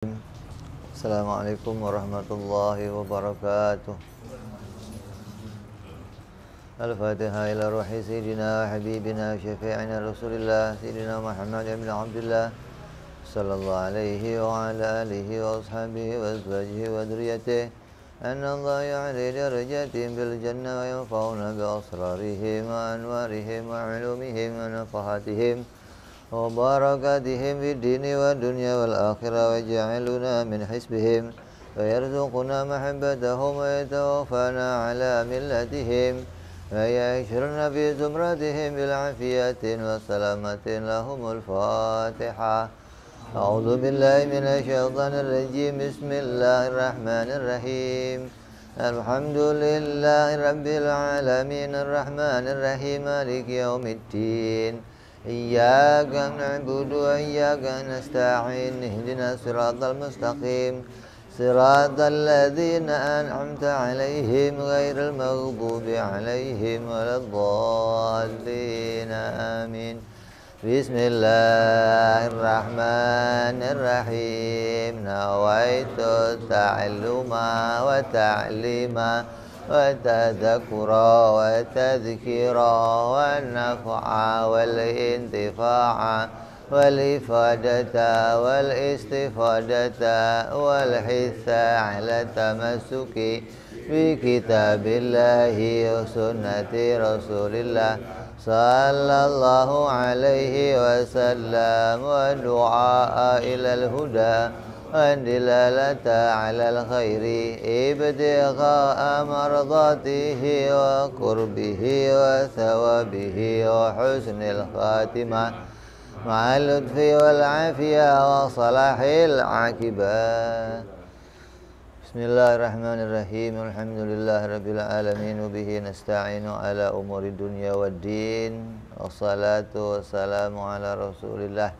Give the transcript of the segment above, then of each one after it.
Assalamualaikum warahmatullahi wabarakatuh. Al-Fatihah ila ruhi Sayyidina wa Habibina wa Syafi'ina Rasulillah Sayyidina Muhammad ibn Abdullah sallallahu alaihi wa ala alihi wa ashabihi wa azwajihi wa dhurriyyatihi anna Allah ya'li darajatihim bil jannah wa yanfa'una bi asrarihim wa anwarihim wa ulumihim wa nafahatihim wa barakatihim fid dini wa dunya wal akhirah wa ja'aluna min hisbihim wa yarzuquna mahabbatahum wa yatawaffana ala millatihim wa yahshurna fi zumratihim bil afiyatin wa salamatin lahumul fatihah. A'udzu billahi minasy syaithanir rajim. Bismillahirrahmanirrahim. Alhamdulillahi rabbil alamin arrahmanir rahim maliki yaumiddin. Iyyaka na'budu wa iyyaka nasta'in ihdinas siratal mustaqim siratal ladzina an'amta 'alaihim ghairil maghdubi 'alaihim waladdallin. Amin. Bismillahirrahmanirrahim. Nawaitu ta'alluma wa ta'lima wa tadhakkura wa tadhkira wa naf'a wal intifa'a wal ifadata wal istifadata wal hitha ala tamassuki bi kitabillahi wa sunnati rasulillah sallallahu alaihi wasallam wa du'a ilal huda wa dilalata alal khairi ibtigha'a mardatihi wa qurbihi wa thawabihi wa husnil khatimah ma'al lutfi wal afiyah wa salahil aqibah. Bismillahirrahmanirrahim. Alhamdulillahirabbil alamin wa bihi nasta'inu ala umuri dunya waddin. Wassalatu wassalamu ala Rasulillah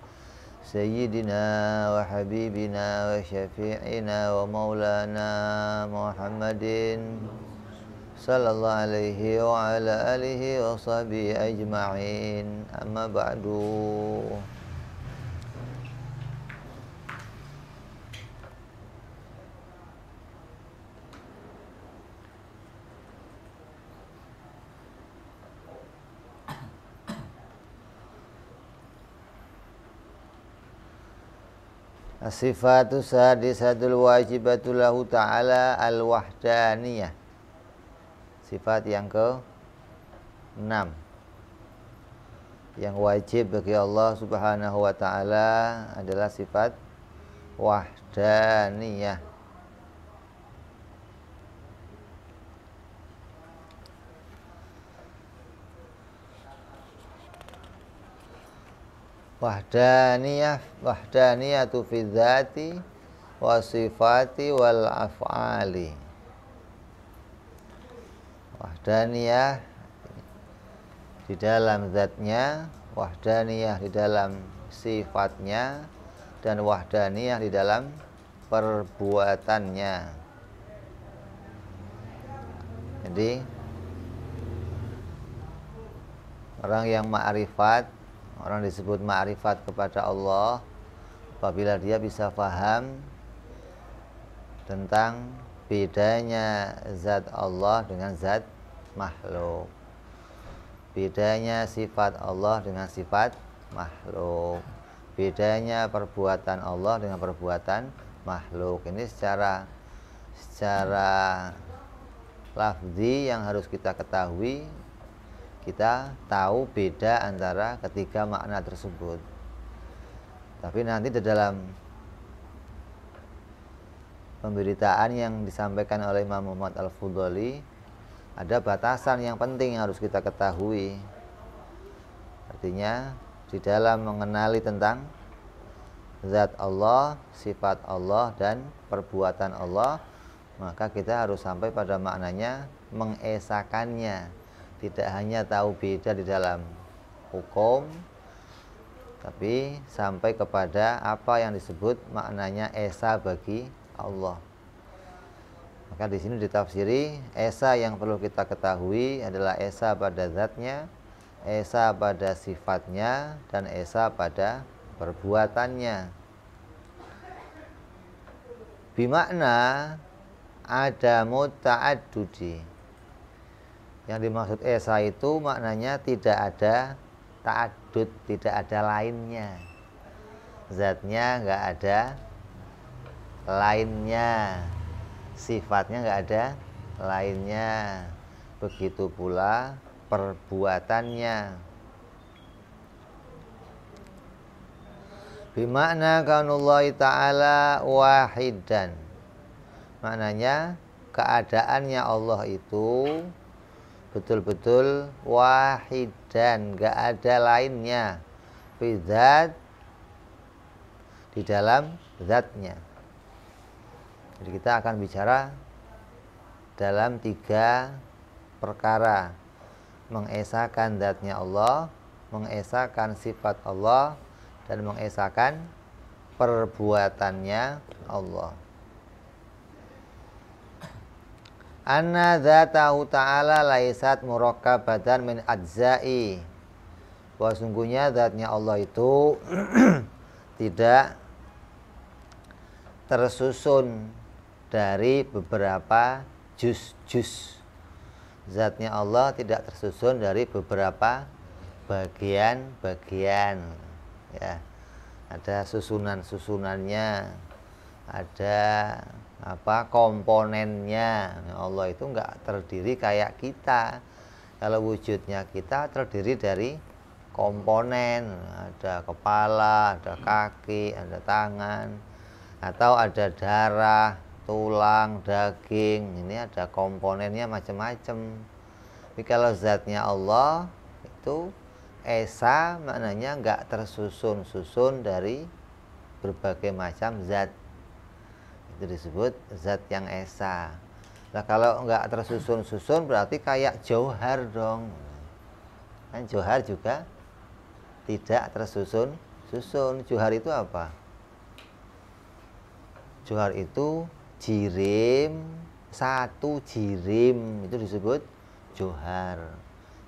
Sayyidina wa habibina wa syafi'ina wa maulana Muhammadin sallallahu alaihi wa ala alihi wa sahbihi ajma'in. Amma ba'du. As-sifatu sadisatul wajibatu lahu ta'ala al-wahdaniyah. Sifat yang ke-6 yang wajib bagi Allah subhanahu wa ta'ala adalah sifat wahdaniyah. Wahdaniyatu fi dzati wa sifati wal af'ali. Wahdaniyah di dalam zatnya, wahdaniyah di dalam sifatnya, dan wahdaniyah di dalam perbuatannya. Jadi orang yang ma'rifat, orang disebut ma'rifat kepada Allah apabila dia bisa paham tentang bedanya zat Allah dengan zat makhluk, bedanya sifat Allah dengan sifat makhluk, bedanya perbuatan Allah dengan perbuatan makhluk. Ini secara lafzi yang harus kita ketahui. Kita tahu beda antara ketiga makna tersebut. Tapi nanti di dalam pemberitaan yang disampaikan oleh Imam Muhammad Al-Fudhali ada batasan yang penting yang harus kita ketahui. Artinya di dalam mengenali tentang zat Allah, sifat Allah, dan perbuatan Allah, maka kita harus sampai pada maknanya, mengesakannya. Tidak hanya tahu beda di dalam hukum, tapi sampai kepada apa yang disebut maknanya esa bagi Allah. Maka di sini ditafsiri esa yang perlu kita ketahui adalah esa pada zatnya, esa pada sifatnya, dan esa pada perbuatannya. Bimakna ada ta'addudi. Yang dimaksud esa itu maknanya tidak ada ta'addud, tidak ada lainnya. Zatnya nggak ada lainnya, sifatnya nggak ada lainnya. Begitu pula perbuatannya. Bimakna kaunullahi ta'ala wahidan. Maknanya keadaannya Allah itu betul-betul wahidan, gak ada lainnya. Bidzat, di dalam zatnya. Jadi kita akan bicara dalam 3 perkara. Mengesakan zatnya Allah, mengesakan sifat Allah, dan mengesakan perbuatannya Allah. Anna dzatahu ta'ala laisat murakkabatan min ajza'i. Bahwa sungguhnya zatnya Allah itu tidak tersusun dari beberapa juz-juz. Zatnya Allah tidak tersusun dari beberapa bagian-bagian, ya. Ada susunan-susunannya, ada komponennya. Allah itu enggak terdiri kayak kita. Kalau wujudnya kita terdiri dari komponen, ada kepala, ada kaki, ada tangan, atau ada darah, tulang, daging. Ini ada komponennya macam-macam. Tapi kalau zatnya Allah itu esa, maknanya enggak tersusun-susun dari berbagai macam zat. Itu disebut zat yang esa. Nah, kalau enggak tersusun-susun berarti kayak jauhar dong. Kan jauhar juga tidak tersusun-susun. Jauhar itu apa? Jauhar itu jirim, satu jirim itu disebut jauhar.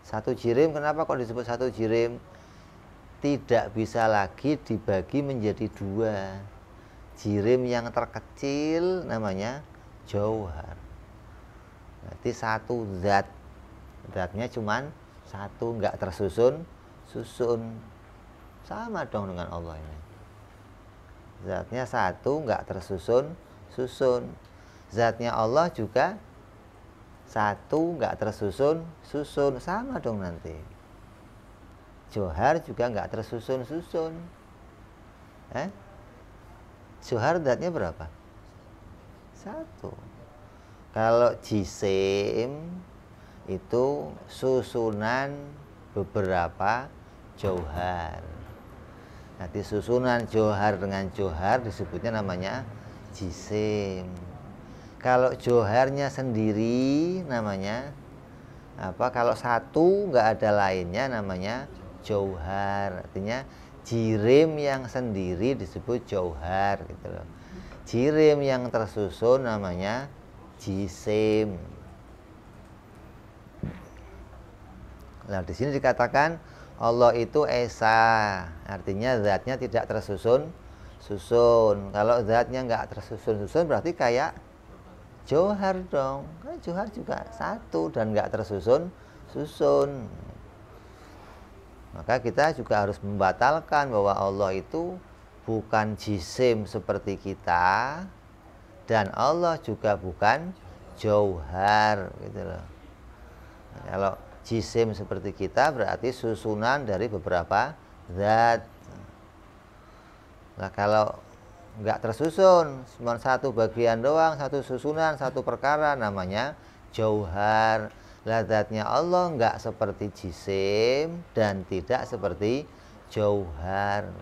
Satu jirim, kenapa kok disebut satu jirim? Tidak bisa lagi dibagi menjadi 2. Jirim yang terkecil namanya jauhar. Berarti satu zat. Zatnya cuman satu, enggak tersusun-susun. Sama dong dengan Allah ini. Zatnya satu, enggak tersusun-susun. Zatnya Allah juga satu, enggak tersusun-susun. Sama dong nanti. Jauhar juga enggak tersusun-susun. Jauhar zatnya berapa? Satu. Kalau jisim itu susunan beberapa jauhar. Nanti susunan jauhar dengan jauhar disebutnya namanya jisim. Kalau jauharnya sendiri namanya apa? Kalau satu nggak ada lainnya namanya jauhar. Artinya jirim yang sendiri disebut jauhar gitu loh. Jirim yang tersusun namanya jisim. Nah, di sini dikatakan Allah itu esa, artinya zatnya tidak tersusun-susun. Kalau zatnya nggak tersusun-susun berarti kayak jauhar dong. Kan jauhar juga satu dan nggak tersusun-susun. Maka kita juga harus membatalkan bahwa Allah itu bukan jisim seperti kita, dan Allah juga bukan jauhar gitu loh. Nah, kalau jisim seperti kita berarti susunan dari beberapa zat. Nah, kalau nggak tersusun, cuma satu bagian doang, satu susunan, satu perkara, namanya jauhar. Lah, zatnya Allah nggak seperti jisim dan tidak seperti jauhar.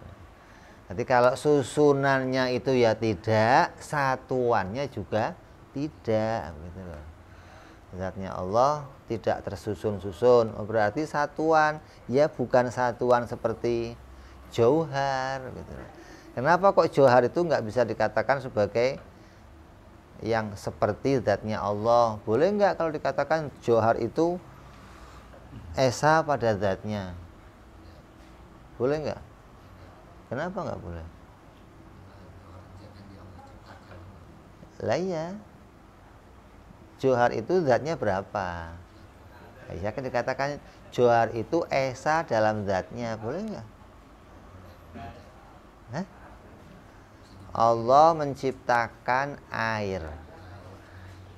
Jadi kalau susunannya itu ya tidak, satuannya juga tidak gitu loh. Zatnya Allah tidak tersusun-susun, berarti satuan, ya bukan satuan seperti jauhar gitu loh. Kenapa kok jauhar itu nggak bisa dikatakan sebagai yang seperti zatnya Allah? Boleh nggak kalau dikatakan jauhar itu esa pada zatnya? Boleh nggak? Kenapa nggak boleh? Lah iya, johar itu zatnya berapa? Ya kan dikatakan johar itu esa dalam zatnya, boleh nggak? Hah? Allah menciptakan air.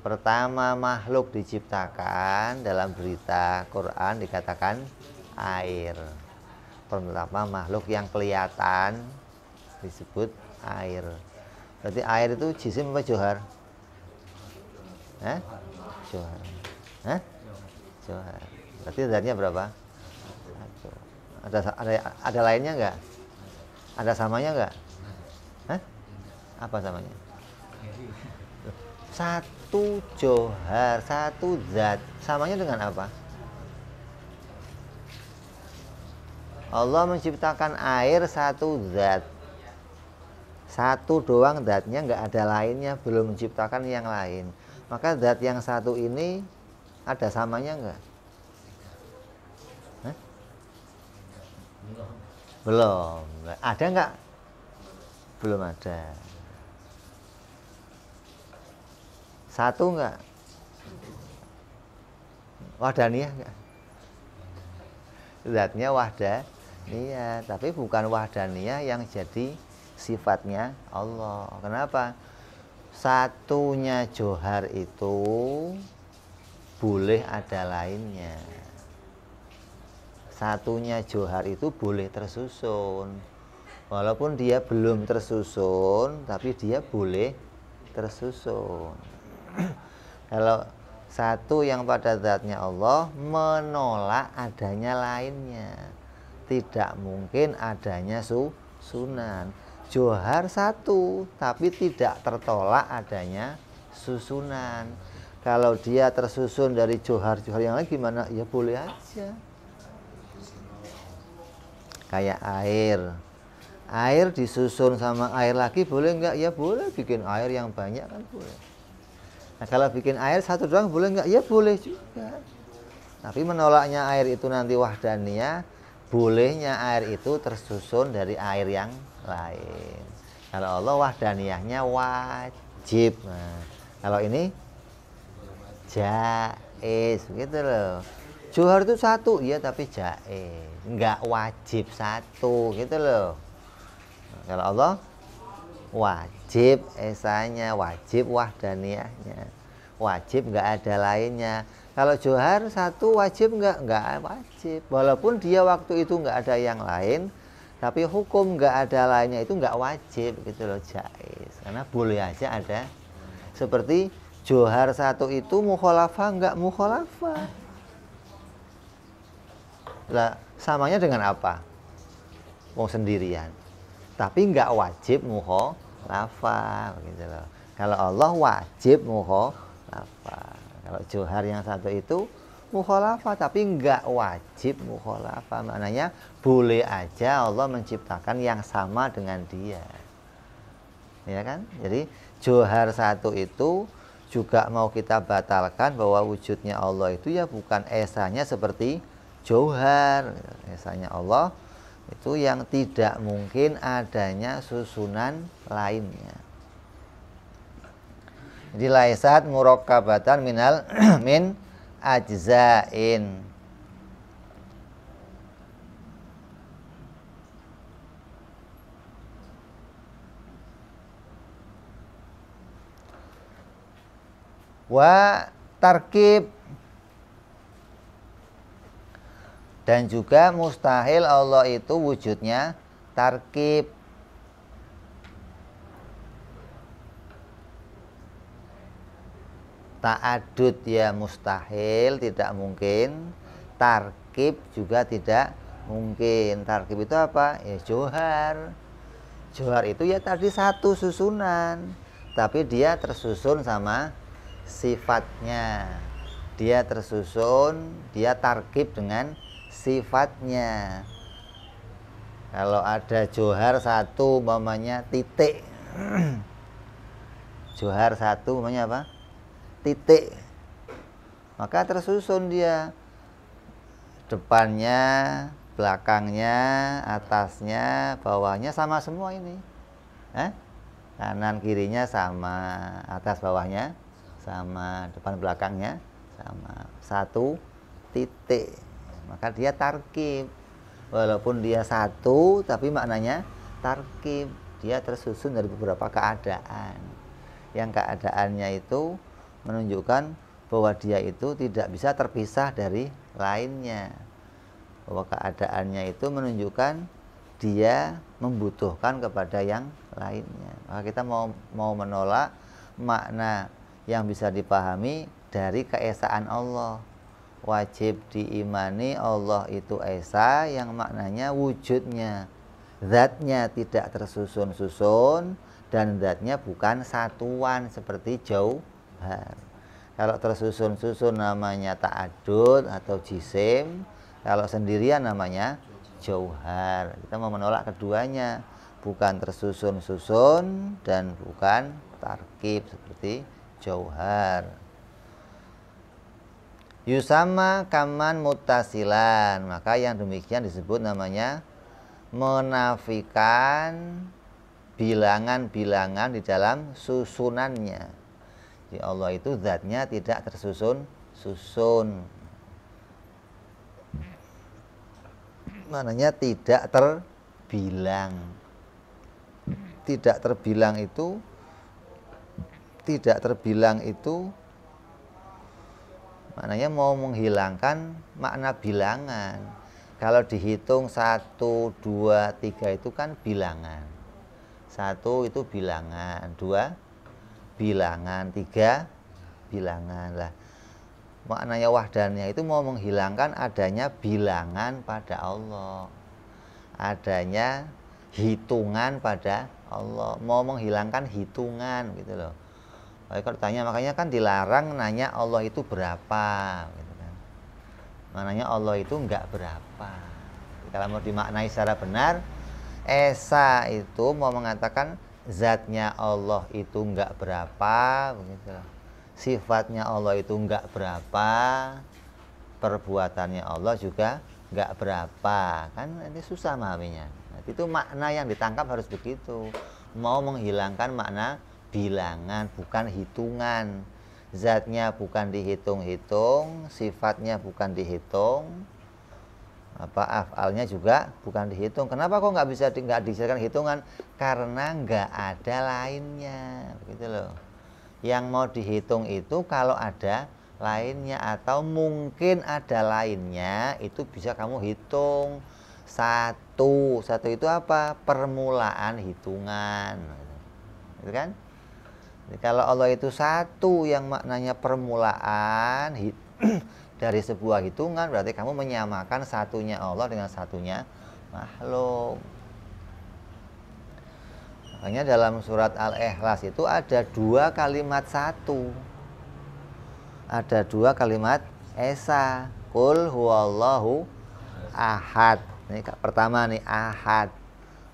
Pertama makhluk diciptakan dalam berita Quran dikatakan air. Pertama makhluk yang kelihatan disebut air. Berarti air itu jisim apa johar? Hah? Johar. Hah? Johar. Berarti zatnya berapa? Satu. Ada lainnya nggak? Ada samanya nggak? Hah? Apa samanya? Satu johar, satu zat. Samanya dengan apa? Allah menciptakan air satu zat. Satu doang zatnya, nggak ada lainnya, belum menciptakan yang lain. Maka zat yang satu ini ada samanya nggak? Hah? Belum. Ada nggak? Belum ada. Satu nggak? Wahdaniyah nggak? Zatnya wahdaniyah, tapi bukan wahdaniyah yang jadi sifatnya Allah. Kenapa? Satunya johar itu boleh ada lainnya. Satunya johar itu boleh tersusun. Walaupun dia belum tersusun, tapi dia boleh tersusun. Kalau satu yang pada zatnya Allah menolak adanya lainnya, tidak mungkin adanya susunan. Johar satu, tapi tidak tertolak adanya susunan. Kalau dia tersusun dari johar-johar yang lain gimana? Ya boleh aja. Kayak air. Air disusun sama air lagi boleh nggak? Ya boleh, bikin air yang banyak kan boleh. Nah kalau bikin air satu doang boleh nggak? Ya boleh juga. Tapi menolaknya air itu nanti wahdaniyah, bolehnya air itu tersusun dari air yang lain. Kalau Allah wahdaniyahnya wajib. Nah, kalau ini jaiz, gitu loh. Johar itu satu, iya tapi jaiz, nggak wajib satu, gitu loh. Kalau Allah wajib esanya, wajib wahdaniyahnya, wajib nggak ada lainnya. Kalau johar satu wajib nggak wajib. Walaupun dia waktu itu nggak ada yang lain, tapi hukum nggak ada lainnya itu nggak wajib, gitu loh, jaiz. Karena boleh aja ada. Seperti johar satu itu mukhalafah nggak mukhalafah. Lah samanya dengan apa? Mau sendirian. Tapi nggak wajib mukhalafah, begitu loh. Kalau Allah wajib mukhalafah. Kalau johar yang satu itu mukhalafah, tapi nggak wajib mukhalafah. Maknanya boleh aja Allah menciptakan yang sama dengan dia, ya kan? Jadi johar satu itu juga mau kita batalkan bahwa wujudnya Allah itu ya bukan esanya seperti johar. Esanya Allah itu yang tidak mungkin adanya susunan lainnya. Jadi laisat murakkabatan minal min ajzain. Wa tarkib, dan juga mustahil Allah itu wujudnya tarkib. Ta'adud ya mustahil, tidak mungkin. Tarkib juga tidak mungkin. Tarkib itu apa? Ya johar. Johar itu ya tadi satu susunan, tapi dia tersusun sama sifatnya. Dia tersusun, dia tarkib dengan sifatnya. Kalau ada johar satu umpamanya titik. Johar satu umpamanya apa? Titik. Maka tersusun dia. Depannya, belakangnya, atasnya, bawahnya sama semua ini. kanan kirinya sama, atas bawahnya sama, depan belakangnya sama, satu titik, maka dia tarkib. Walaupun dia satu tapi maknanya tarkib, dia tersusun dari beberapa keadaan, yang keadaannya itu menunjukkan bahwa dia itu tidak bisa terpisah dari lainnya, bahwa keadaannya itu menunjukkan dia membutuhkan kepada yang lainnya. Maka kita mau menolak makna yang bisa dipahami dari keesaan Allah. Wajib diimani Allah itu esa, yang maknanya wujudnya, zatnya tidak tersusun-susun, dan zatnya bukan satuan seperti jauhar. Kalau tersusun-susun namanya ta'adud atau jisim, kalau sendirian namanya jauhar. Kita mau menolak keduanya, bukan tersusun-susun dan bukan tarkib seperti jauhar. Yusama kaman mutasilan, maka yang demikian disebut namanya menafikan bilangan-bilangan di dalam susunannya. Jadi Allah itu zatnya tidak tersusun-susun, maknanya tidak terbilang. Tidak terbilang itu maknanya mau menghilangkan makna bilangan. Kalau dihitung 1, 2, 3 itu kan bilangan. 1 itu bilangan, 2 bilangan, 3 bilangan. Lah, maknanya wahdaniyah itu mau menghilangkan adanya bilangan pada Allah, adanya hitungan pada Allah, mau menghilangkan hitungan gitu loh. Kalau tanya, makanya kan dilarang nanya Allah itu berapa gitu kan. Maknanya Allah itu enggak berapa. Kalau mau dimaknai secara benar, esa itu mau mengatakan zatnya Allah itu enggak berapa begitu. Sifatnya Allah itu enggak berapa, perbuatannya Allah juga enggak berapa. Kan ini susah memahaminya. Nah, itu makna yang ditangkap harus begitu. Mau menghilangkan makna bilangan, bukan hitungan. Zatnya bukan dihitung-hitung, sifatnya bukan dihitung, afalnya juga bukan dihitung. Kenapa kok nggak dijadikan hitungan? Karena nggak ada lainnya, begitu loh. Yang mau dihitung itu kalau ada lainnya, atau mungkin ada lainnya, itu bisa kamu hitung. Satu itu apa? Permulaan hitungan, gitu kan? Kalau Allah itu satu yang maknanya permulaan dari sebuah hitungan, berarti kamu menyamakan satunya Allah dengan satunya makhluk. Makanya dalam surat Al-Ikhlas itu ada 2 kalimat satu, ada 2 kalimat esa. Qul huwallahu ahad. Ini pertama nih, ahad.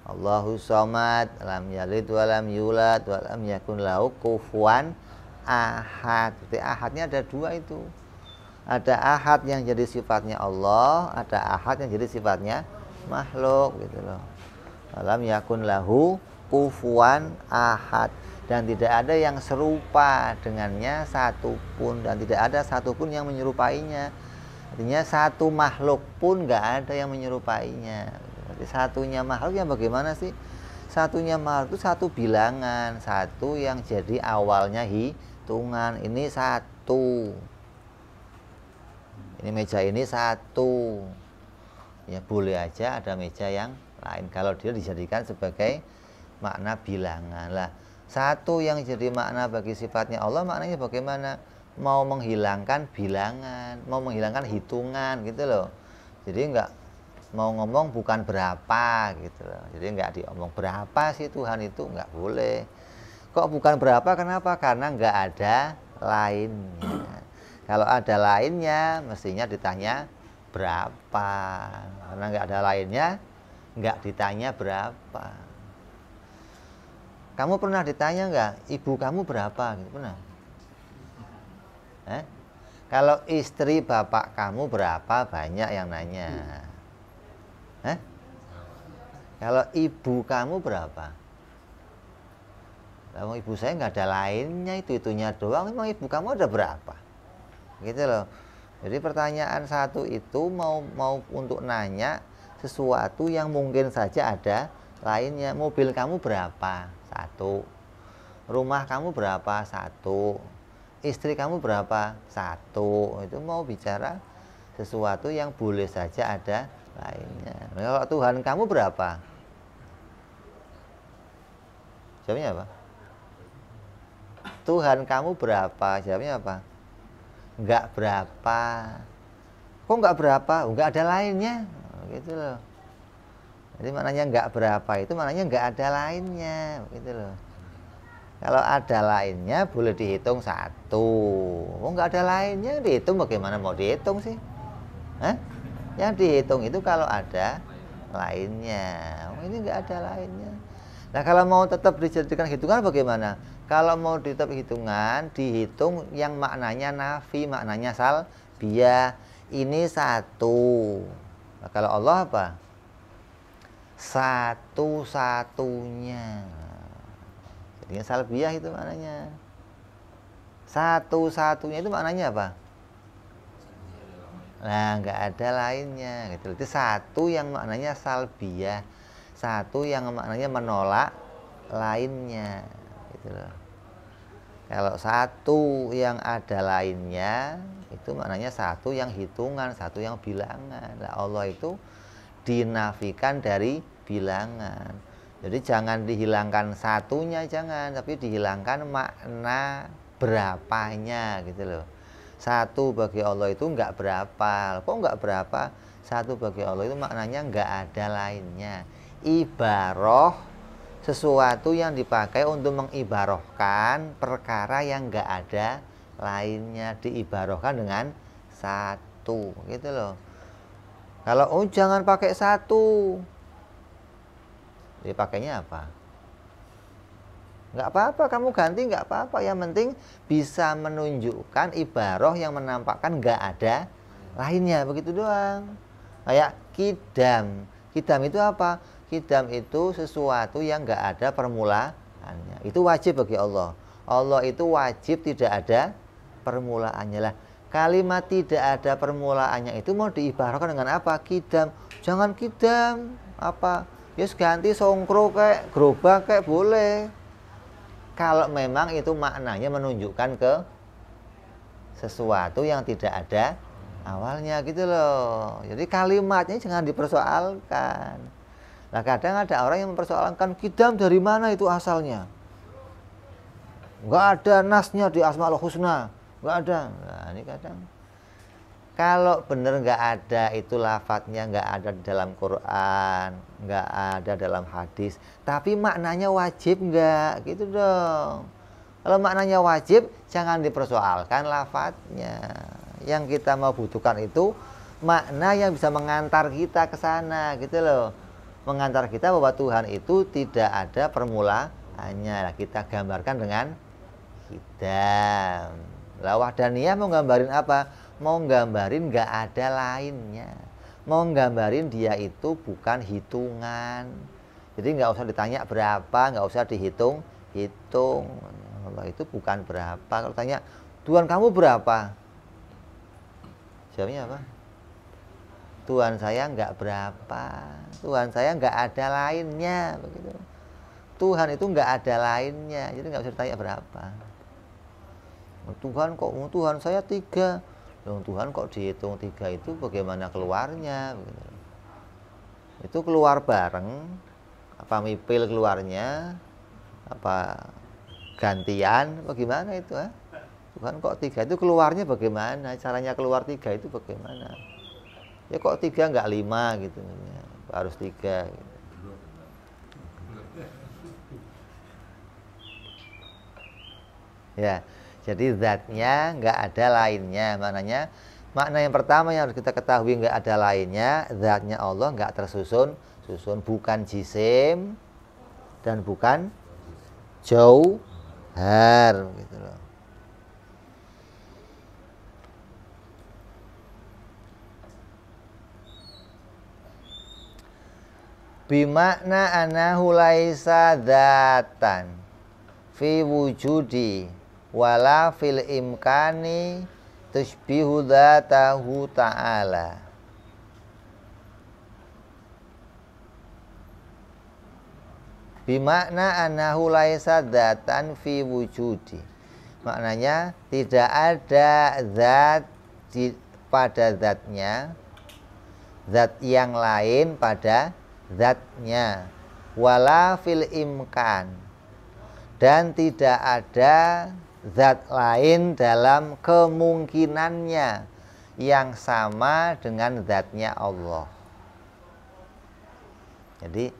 Allahu somad, lam yalid walam yulad walam yakun lahu kufuwan ahad. Jadi ahadnya ada 2 itu. Ada ahad yang jadi sifatnya Allah, ada ahad yang jadi sifatnya makhluk gitu loh. Walam yakun lahu kufuwan ahad, dan tidak ada yang serupa dengannya satupun, dan tidak ada satupun yang menyerupainya. Artinya satu makhluk pun nggak ada yang menyerupainya. Satunya makhluk yang bagaimana sih? Satunya makhluk itu satu bilangan, satu yang jadi awalnya hitungan. Ini satu, ini meja ini satu, ya boleh aja ada meja yang lain kalau dia dijadikan sebagai makna bilangan. Lah, satu yang jadi makna bagi sifatnya Allah, maknanya bagaimana? Mau menghilangkan bilangan, mau menghilangkan hitungan gitu loh. Jadi enggak mau ngomong bukan berapa gitu loh. Jadi enggak diomong berapa sih Tuhan itu, enggak boleh. Kok bukan berapa? Kenapa? Karena enggak ada lainnya. Kalau ada lainnya mestinya ditanya berapa. Karena enggak ada lainnya, enggak ditanya berapa. Kamu pernah ditanya enggak, ibu kamu berapa gitu, pernah? Kalau istri bapak kamu berapa, banyak yang nanya. Kalau ibu kamu berapa? Lah ibu saya nggak ada lainnya, itunya doang. Emang ibu kamu ada berapa? Gitu loh. Jadi pertanyaan satu itu mau untuk nanya sesuatu yang mungkin saja ada lainnya. Mobil kamu berapa? Satu. Rumah kamu berapa? Satu. Istri kamu berapa? Satu. Itu mau bicara sesuatu yang boleh saja ada lainnya. Nah, kalau Tuhan kamu berapa? Jawabnya apa? Tuhan kamu berapa? Jawabnya apa? Enggak berapa. Kok enggak berapa? Enggak ada lainnya. Gitu loh. Jadi maknanya enggak berapa itu maknanya enggak ada lainnya. Gitu loh. Kalau ada lainnya boleh dihitung satu. Oh enggak ada lainnya dihitung bagaimana mau dihitung sih? Hah? Yang dihitung itu kalau ada lainnya. Oh ini enggak ada lainnya. Nah kalau mau tetap dijadikan hitungan bagaimana? Kalau mau tetap hitungan, dihitung yang maknanya nafi, maknanya salbiyah. Ini satu. Nah, kalau Allah apa? Satu-satunya. Jadi salbiyah itu maknanya. Satu-satunya itu maknanya apa? Nah, nggak ada lainnya. Gitu. Itu satu yang maknanya salbiyah. Satu yang maknanya menolak lainnya. Gitu loh. Kalau satu yang ada lainnya itu maknanya satu yang hitungan, satu yang bilangan. Nah, Allah itu dinafikan dari bilangan. Jadi jangan dihilangkan satunya, jangan, tapi dihilangkan makna berapanya gitu loh. Satu bagi Allah itu enggak berapa. Kok enggak berapa? Satu bagi Allah itu maknanya enggak ada lainnya. Ibaroh sesuatu yang dipakai untuk mengibarohkan perkara yang enggak ada lainnya, diibarohkan dengan satu gitu loh. Kalau jangan pakai satu, dipakainya apa? Enggak apa-apa, kamu ganti enggak apa-apa. Yang penting bisa menunjukkan ibaroh yang menampakkan enggak ada lainnya, begitu doang. Kayak kidam. Kidam itu apa? Kidam itu sesuatu yang enggak ada permulaannya. Itu wajib bagi Allah. Allah itu wajib tidak ada permulaannya lah. Kalimat tidak ada permulaannya itu mau diibaratkan dengan apa? Kidam. Jangan kidam. Apa? Yes, ganti songkro kayak gerobak kayak boleh. Kalau memang itu maknanya menunjukkan ke sesuatu yang tidak ada awalnya gitu loh. Jadi kalimatnya jangan dipersoalkan. Nah kadang ada orang yang mempersoalkan kidam dari mana itu asalnya. Enggak ada nasnya di Asmaul Husna. Enggak ada. Nah ini kadang. Kalau benar enggak ada itu lafadznya enggak ada di dalam Quran. Enggak ada dalam hadis. Tapi maknanya wajib enggak? Gitu dong. Kalau maknanya wajib jangan dipersoalkan lafadznya. Yang kita mau butuhkan itu makna yang bisa mengantar kita ke sana gitu loh. Mengantar kita bahwa Tuhan itu tidak ada permulaannya. Nah, kita gambarkan dengan kidam. Lah wahdaniyah mau gambarin apa? Mau gambarin nggak ada lainnya. Mau gambarin dia itu bukan hitungan. Jadi nggak usah ditanya berapa, nggak usah dihitung. Allah itu bukan berapa. Kalau tanya Tuhan kamu berapa? Jawabnya apa? Tuhan saya nggak berapa. Tuhan saya nggak ada lainnya begitu. Tuhan itu nggak ada lainnya, jadi nggak usah ditanya berapa. Tuhan kok Tuhan saya 3. Tuhan kok dihitung 3 itu bagaimana keluarnya begitu. Itu keluar bareng apa mipil keluarnya apa gantian bagaimana itu Tuhan kok 3 itu keluarnya bagaimana, caranya keluar 3 itu bagaimana. Ya kok 3 nggak 5 gitu ya, harus 3 gitu. Ya jadi zatnya nggak ada lainnya. Makna yang pertama yang harus kita ketahui nggak ada lainnya, zatnya Allah nggak tersusun bukan jisim dan bukan jauhar gitu loh. Bimakna anahu laisa dzatan fi wujudi wala fil imkani tushbihu dzatahu ta'ala. Bimakna annahu laisa dzatan fi wujudi. Maknanya tidak ada zat pada zatnya, zat yang lain pada zatnya, wala fil imkan, dan tidak ada zat lain dalam kemungkinannya yang sama dengan zatnya Allah. Jadi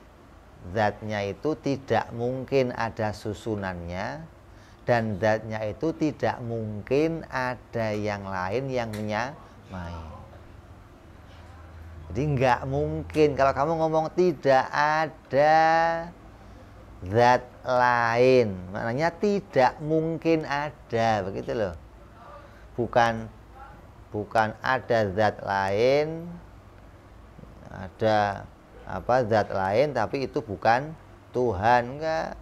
zatnya itu tidak mungkin ada susunannya, dan zatnya itu tidak mungkin ada yang lain yang menyamai. Jadi nggak mungkin kalau kamu ngomong tidak ada zat lain, maknanya tidak mungkin ada, begitu loh. Bukan ada zat lain, ada zat lain tapi itu bukan Tuhan, enggak.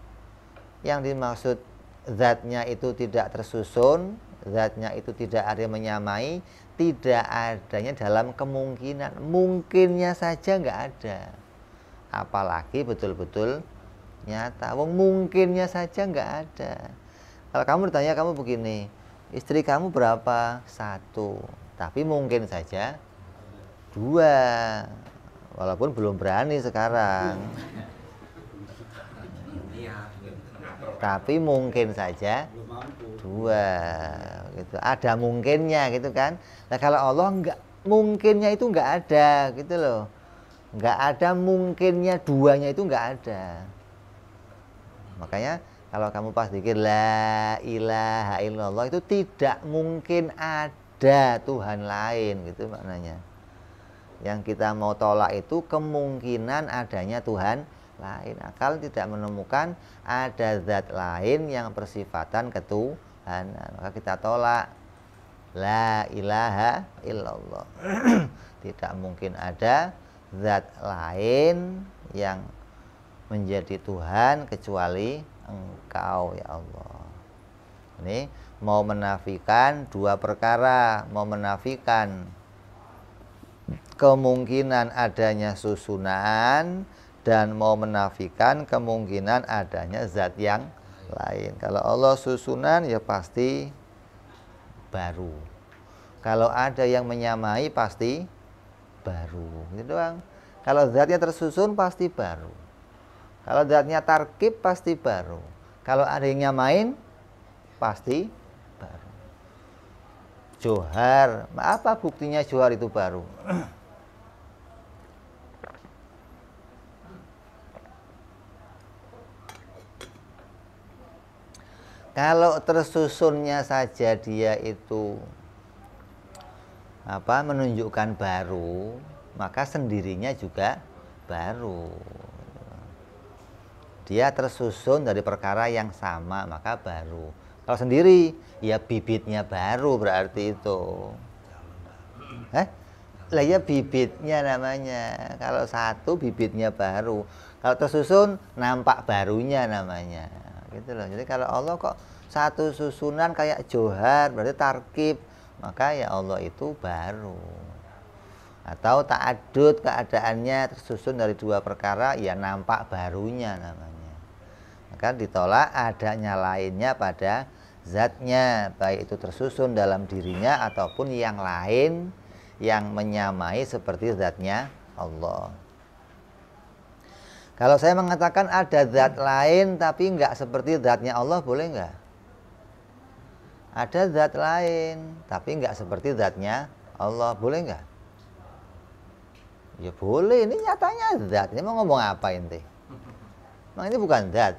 Yang dimaksud zatnya itu tidak tersusun, zatnya itu tidak ada yang menyamai, tidak adanya dalam kemungkinan, mungkinnya saja enggak ada, apalagi betul-betul nyata. Wong mungkinnya saja enggak ada. Kalau kamu ditanya, kamu begini, istri kamu berapa? 1, tapi mungkin saja 2. Walaupun belum berani sekarang, tapi mungkin saja 2 gitu. Ada mungkinnya gitu kan. Nah kalau Allah enggak, mungkinnya itu enggak ada gitu loh. Enggak ada mungkinnya, 2-nya itu enggak ada. Makanya kalau kamu pas dikir la ilaha illallah, itu tidak mungkin ada Tuhan lain gitu maknanya. Yang kita mau tolak itu kemungkinan adanya Tuhan lain. Akal tidak menemukan ada zat lain yang bersifatan ketuhanan, maka kita tolak la ilaha illallah. Tidak mungkin ada zat lain yang menjadi Tuhan kecuali Engkau ya Allah. Ini mau menafikan 2 perkara, mau menafikan kemungkinan adanya susunan dan mau menafikan kemungkinan adanya zat yang lain. Kalau Allah susunan ya pasti baru. Kalau ada yang menyamai pasti baru. Gitu doang. Kalau zatnya tersusun pasti baru. Kalau zatnya tarkib pasti baru. Kalau ada yang nyamain pasti baru. Johar, apa buktinya johar itu baru? Kalau tersusunnya saja dia itu menunjukkan baru, maka sendirinya juga baru. Dia tersusun dari perkara yang sama, maka baru. Kalau sendiri, ya bibitnya baru berarti itu. Lah ya bibitnya namanya. Kalau satu bibitnya baru. Kalau tersusun nampak barunya namanya. Gitu loh. Jadi kalau Allah kok satu susunan kayak johar, berarti tarkib, maka ya Allah itu baru. Atau ta'adud, keadaannya tersusun dari 2 perkara, ya nampak barunya namanya. Maka ditolak adanya lainnya pada zatnya, baik itu tersusun dalam dirinya ataupun yang lain yang menyamai seperti zatnya Allah. Kalau saya mengatakan ada zat lain tapi enggak seperti zatnya Allah, boleh enggak? Ada zat lain tapi enggak seperti zatnya Allah, boleh enggak? Ya boleh, ini nyatanya zat. Ini mau ngomong apa inti? Memang ini bukan zat.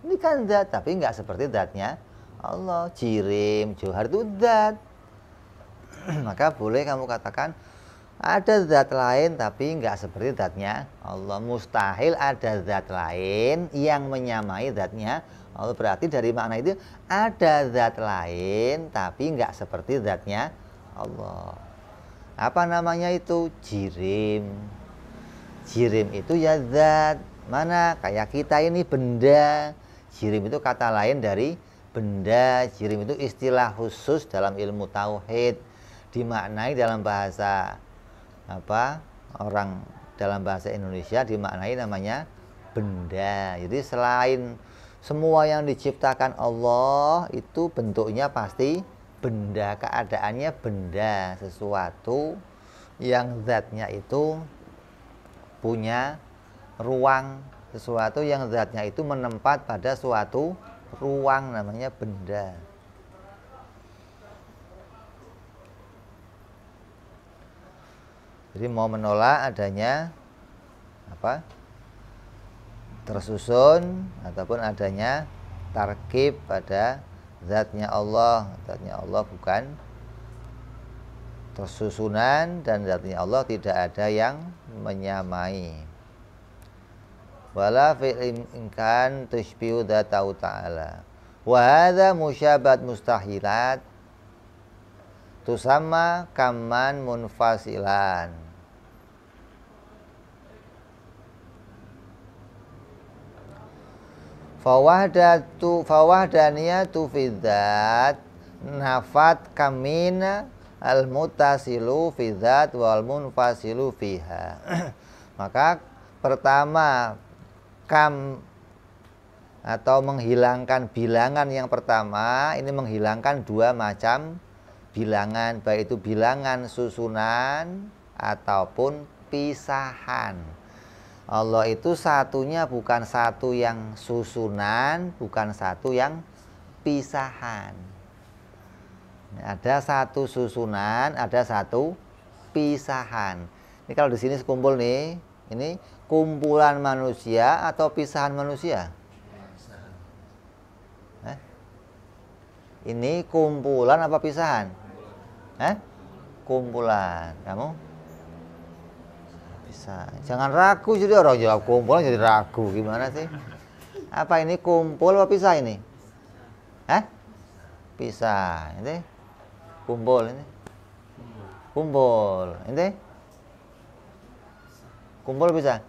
Ini kan zat, tapi enggak seperti zatnya Allah. Jirim, johar itu zat. Maka boleh kamu katakan ada zat lain tapi enggak seperti zatnya Allah. Mustahil ada zat lain yang menyamai zatnya Allah. Berarti dari makna itu ada zat lain tapi enggak seperti zatnya Allah. Apa namanya itu? Jirim. Jirim itu ya zat. Mana? Kayak kita ini benda. Jirim itu kata lain dari benda. Jirim itu istilah khusus dalam ilmu tauhid, dimaknai dalam bahasa orang dalam bahasa Indonesia dimaknai namanya benda. Jadi selain semua yang diciptakan Allah itu bentuknya pasti benda, keadaannya benda, sesuatu yang zatnya itu punya ruang, sesuatu yang zatnya itu menempat pada suatu ruang, namanya benda. Jadi mau menolak adanya tersusun ataupun adanya tarkib pada zatnya Allah. Zatnya Allah bukan tersusunan dan zatnya Allah tidak ada yang menyamai. Wala fi'lim inkan tushbihu dzatahu ta'ala. Wa hadza musyabat mustahilat tusamma kaman munfasilan. Fawahdaniyatu fi dzat nafat kamina al-muttasilu fi dzat wal munfasilu fiha. Maka pertama atau menghilangkan bilangan yang pertama ini menghilangkan dua macam bilangan, baik itu bilangan susunan ataupun pisahan. Allah itu satunya bukan satu yang susunan, bukan satu yang pisahan. Ada satu susunan, ada satu pisahan. Ini kalau di sini sekumpul nih, ini kumpulan manusia atau pisahan manusia? Ini kumpulan apa pisahan? Kumpulan. Kamu? Bisa. Jangan ragu, jadi orang jawab kumpulan jadi ragu. Gimana sih? Apa ini kumpul apa pisah ini? Pisah. Ini kumpul ini. Kumpul. Ini kumpul bisa?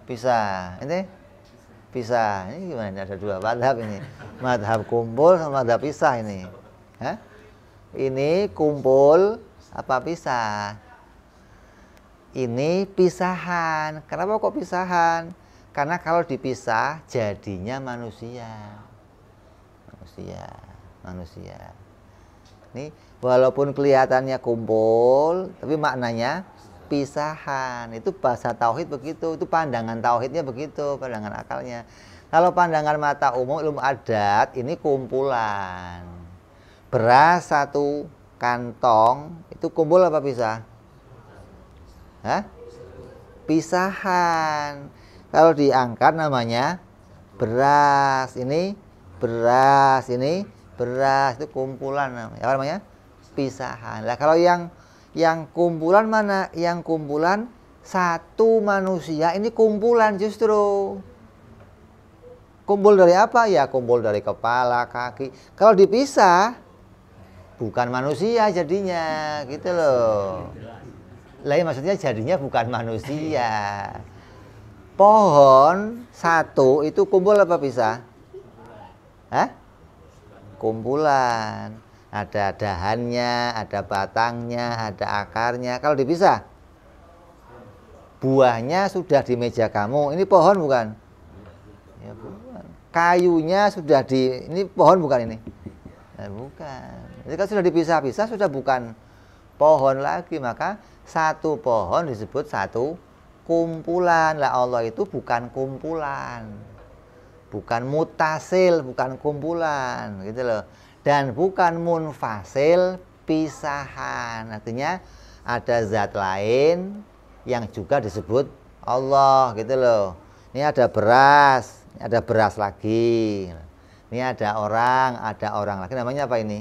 Pisah. Ini pisah. Ini gimana? Ada dua madhab ini. Madhab kumpul sama madhab pisah ini. Ini kumpul apa pisah? Ini pisahan. Kenapa kok pisahan? Karena kalau dipisah jadinya manusia. Manusia. Ini walaupun kelihatannya kumpul, tapi maknanya pisahan. Itu bahasa tauhid begitu. Itu pandangan tauhidnya begitu, pandangan akalnya. Kalau pandangan mata umum ilmu adat, ini kumpulan. Beras satu kantong itu kumpul apa pisah? Pisahan. Kalau diangkat namanya beras. Ini beras, ini beras, itu kumpulan namanya. Apa namanya? Pisahan. Lah kalau yang kumpulan mana? Yang kumpulan satu manusia, ini kumpulan justru. Kumpul dari apa? Ya kumpul dari kepala, kaki. Kalau dipisah bukan manusia jadinya, gitu loh. Lain maksudnya jadinya bukan manusia. Pohon satu itu kumpul apa pisah? Kumpulan. Ada dahannya, ada batangnya, ada akarnya. Kalau dipisah, buahnya sudah di meja kamu. Ini pohon bukan? Ya bukan. Kayunya sudah ini pohon bukan ini? Bukan. Jadi kalau sudah dipisah-pisah sudah bukan pohon lagi, maka satu pohon disebut satu kumpulan. Lah Allah itu bukan kumpulan, bukan mutasil, bukan kumpulan, gitu loh. Dan bukan munfasil, pisahan. Artinya ada zat lain yang juga disebut Allah, gitu loh. Ini ada beras lagi. Ini ada orang lagi. Namanya apa ini?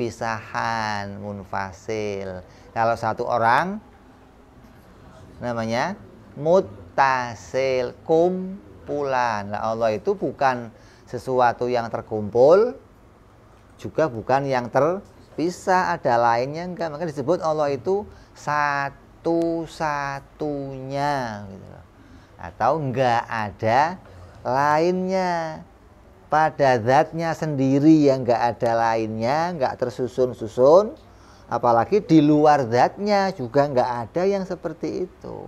Pisahan, munfasil. Kalau satu orang namanya muttasil, kumpulan. Nah, Allah itu bukan sesuatu yang terkumpul, juga bukan yang terpisah, ada lainnya enggak. Maka disebut Allah itu satu-satunya gitu. Atau enggak ada lainnya. Pada zatnya sendiri yang nggak ada lainnya, nggak tersusun-susun, apalagi di luar zatnya juga nggak ada yang seperti itu.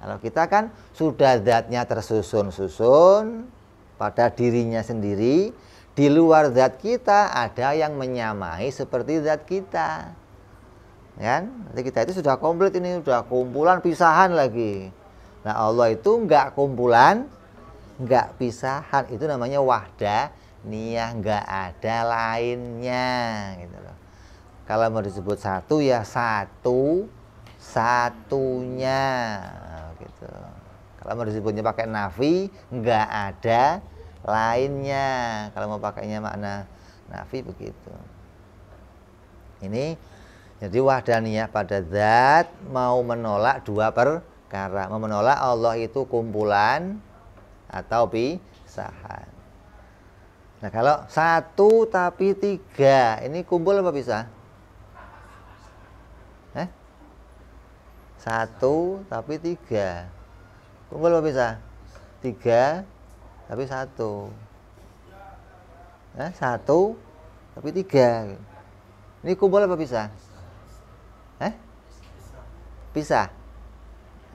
Kalau kita kan sudah zatnya tersusun-susun pada dirinya sendiri, di luar zat kita ada yang menyamai seperti zat kita. Kan? Nanti kita itu sudah komplit, ini sudah kumpulan pisahan lagi. Nah, Allah itu nggak kumpulan, nggak pisahan, itu namanya wahdaniyah, nggak ada lainnya gitu loh. Kalau mau disebut satu ya satu satunya gitu. Kalau mau disebutnya pakai nafi, nggak ada lainnya. Kalau mau pakainya makna nafi begitu. Ini jadi wahdaniyah pada zat mau menolak dua perkara, mau menolak Allah itu kumpulan atau pisahan. Nah, kalau satu tapi tiga, ini kumpul apa pisah? Satu tapi tiga, kumpul apa pisah? Tiga tapi satu. Satu tapi tiga, ini kumpul apa pisah? Pisah.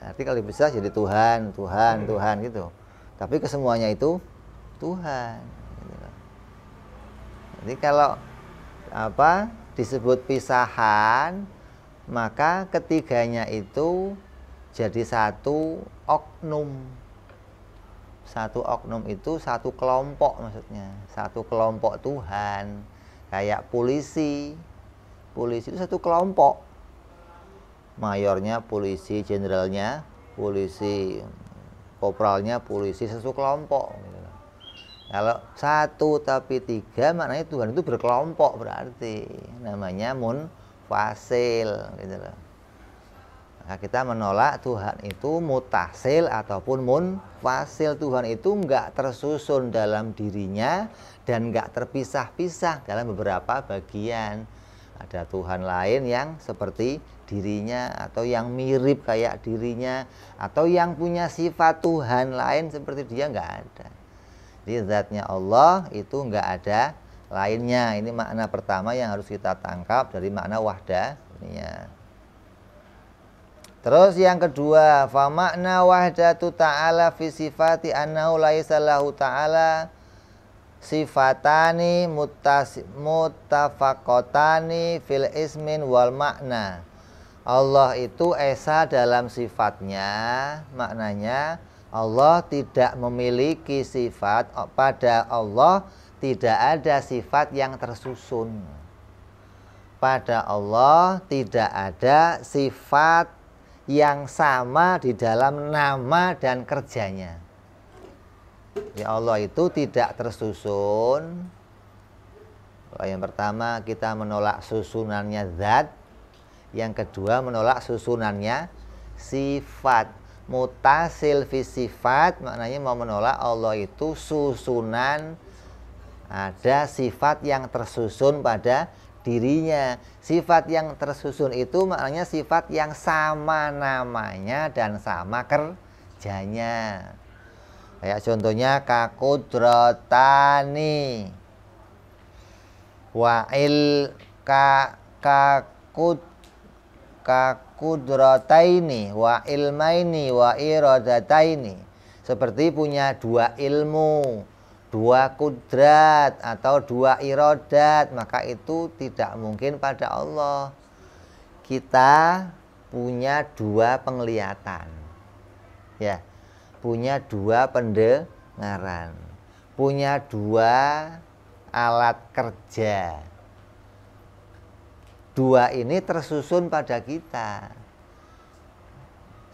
Nanti kalau dipisah jadi Tuhan, Tuhan, Tuhan gitu. Tapi kesemuanya itu Tuhan. Jadi kalau disebut pisahan, maka ketiganya itu jadi satu oknum. Satu oknum itu satu kelompok maksudnya. Satu kelompok Tuhan. Kayak polisi. Polisi itu satu kelompok. Mayornya polisi, jenderalnya polisi, kopralnya polisi, satu kelompok. Kalau satu tapi tiga, maknanya Tuhan itu berkelompok, berarti namanya munfasil gitu loh. Nah, kita menolak Tuhan itu mutasil ataupun munfasil. Tuhan itu enggak tersusun dalam dirinya dan enggak terpisah-pisah dalam beberapa bagian. Ada Tuhan lain yang seperti dirinya, atau yang mirip kayak dirinya, atau yang punya sifat Tuhan lain seperti dia, nggak ada. Jadi zatnya Allah itu nggak ada lainnya. Ini makna pertama yang harus kita tangkap dari makna wahdaniyah. Terus yang kedua, fa makna wahdatu ta'ala fi sifati annahu laisa lahu ta'ala sifatani muttafaqatani fil ismin wal makna. Allah itu esa dalam sifatnya, maknanya Allah tidak memiliki sifat. Pada Allah tidak ada sifat yang tersusun. Pada Allah tidak ada sifat yang sama di dalam nama dan kerjanya. Ya, Allah itu tidak tersusun. Yang pertama kita menolak susunannya zat. Yang kedua menolak susunannya sifat. Mutasil fi sifat maknanya mau menolak Allah itu susunan, ada sifat yang tersusun pada dirinya. Sifat yang tersusun itu maknanya sifat yang sama namanya dan sama kerjanya. Kayak contohnya kakudrotani wa'il kakudrotaini wa ilmaini wa irodataini. Seperti punya dua ilmu, dua kudrat atau dua irodat, maka itu tidak mungkin pada Allah. Kita punya dua penglihatan, ya, punya dua pendengaran, punya dua alat kerja. Dua ini tersusun pada kita.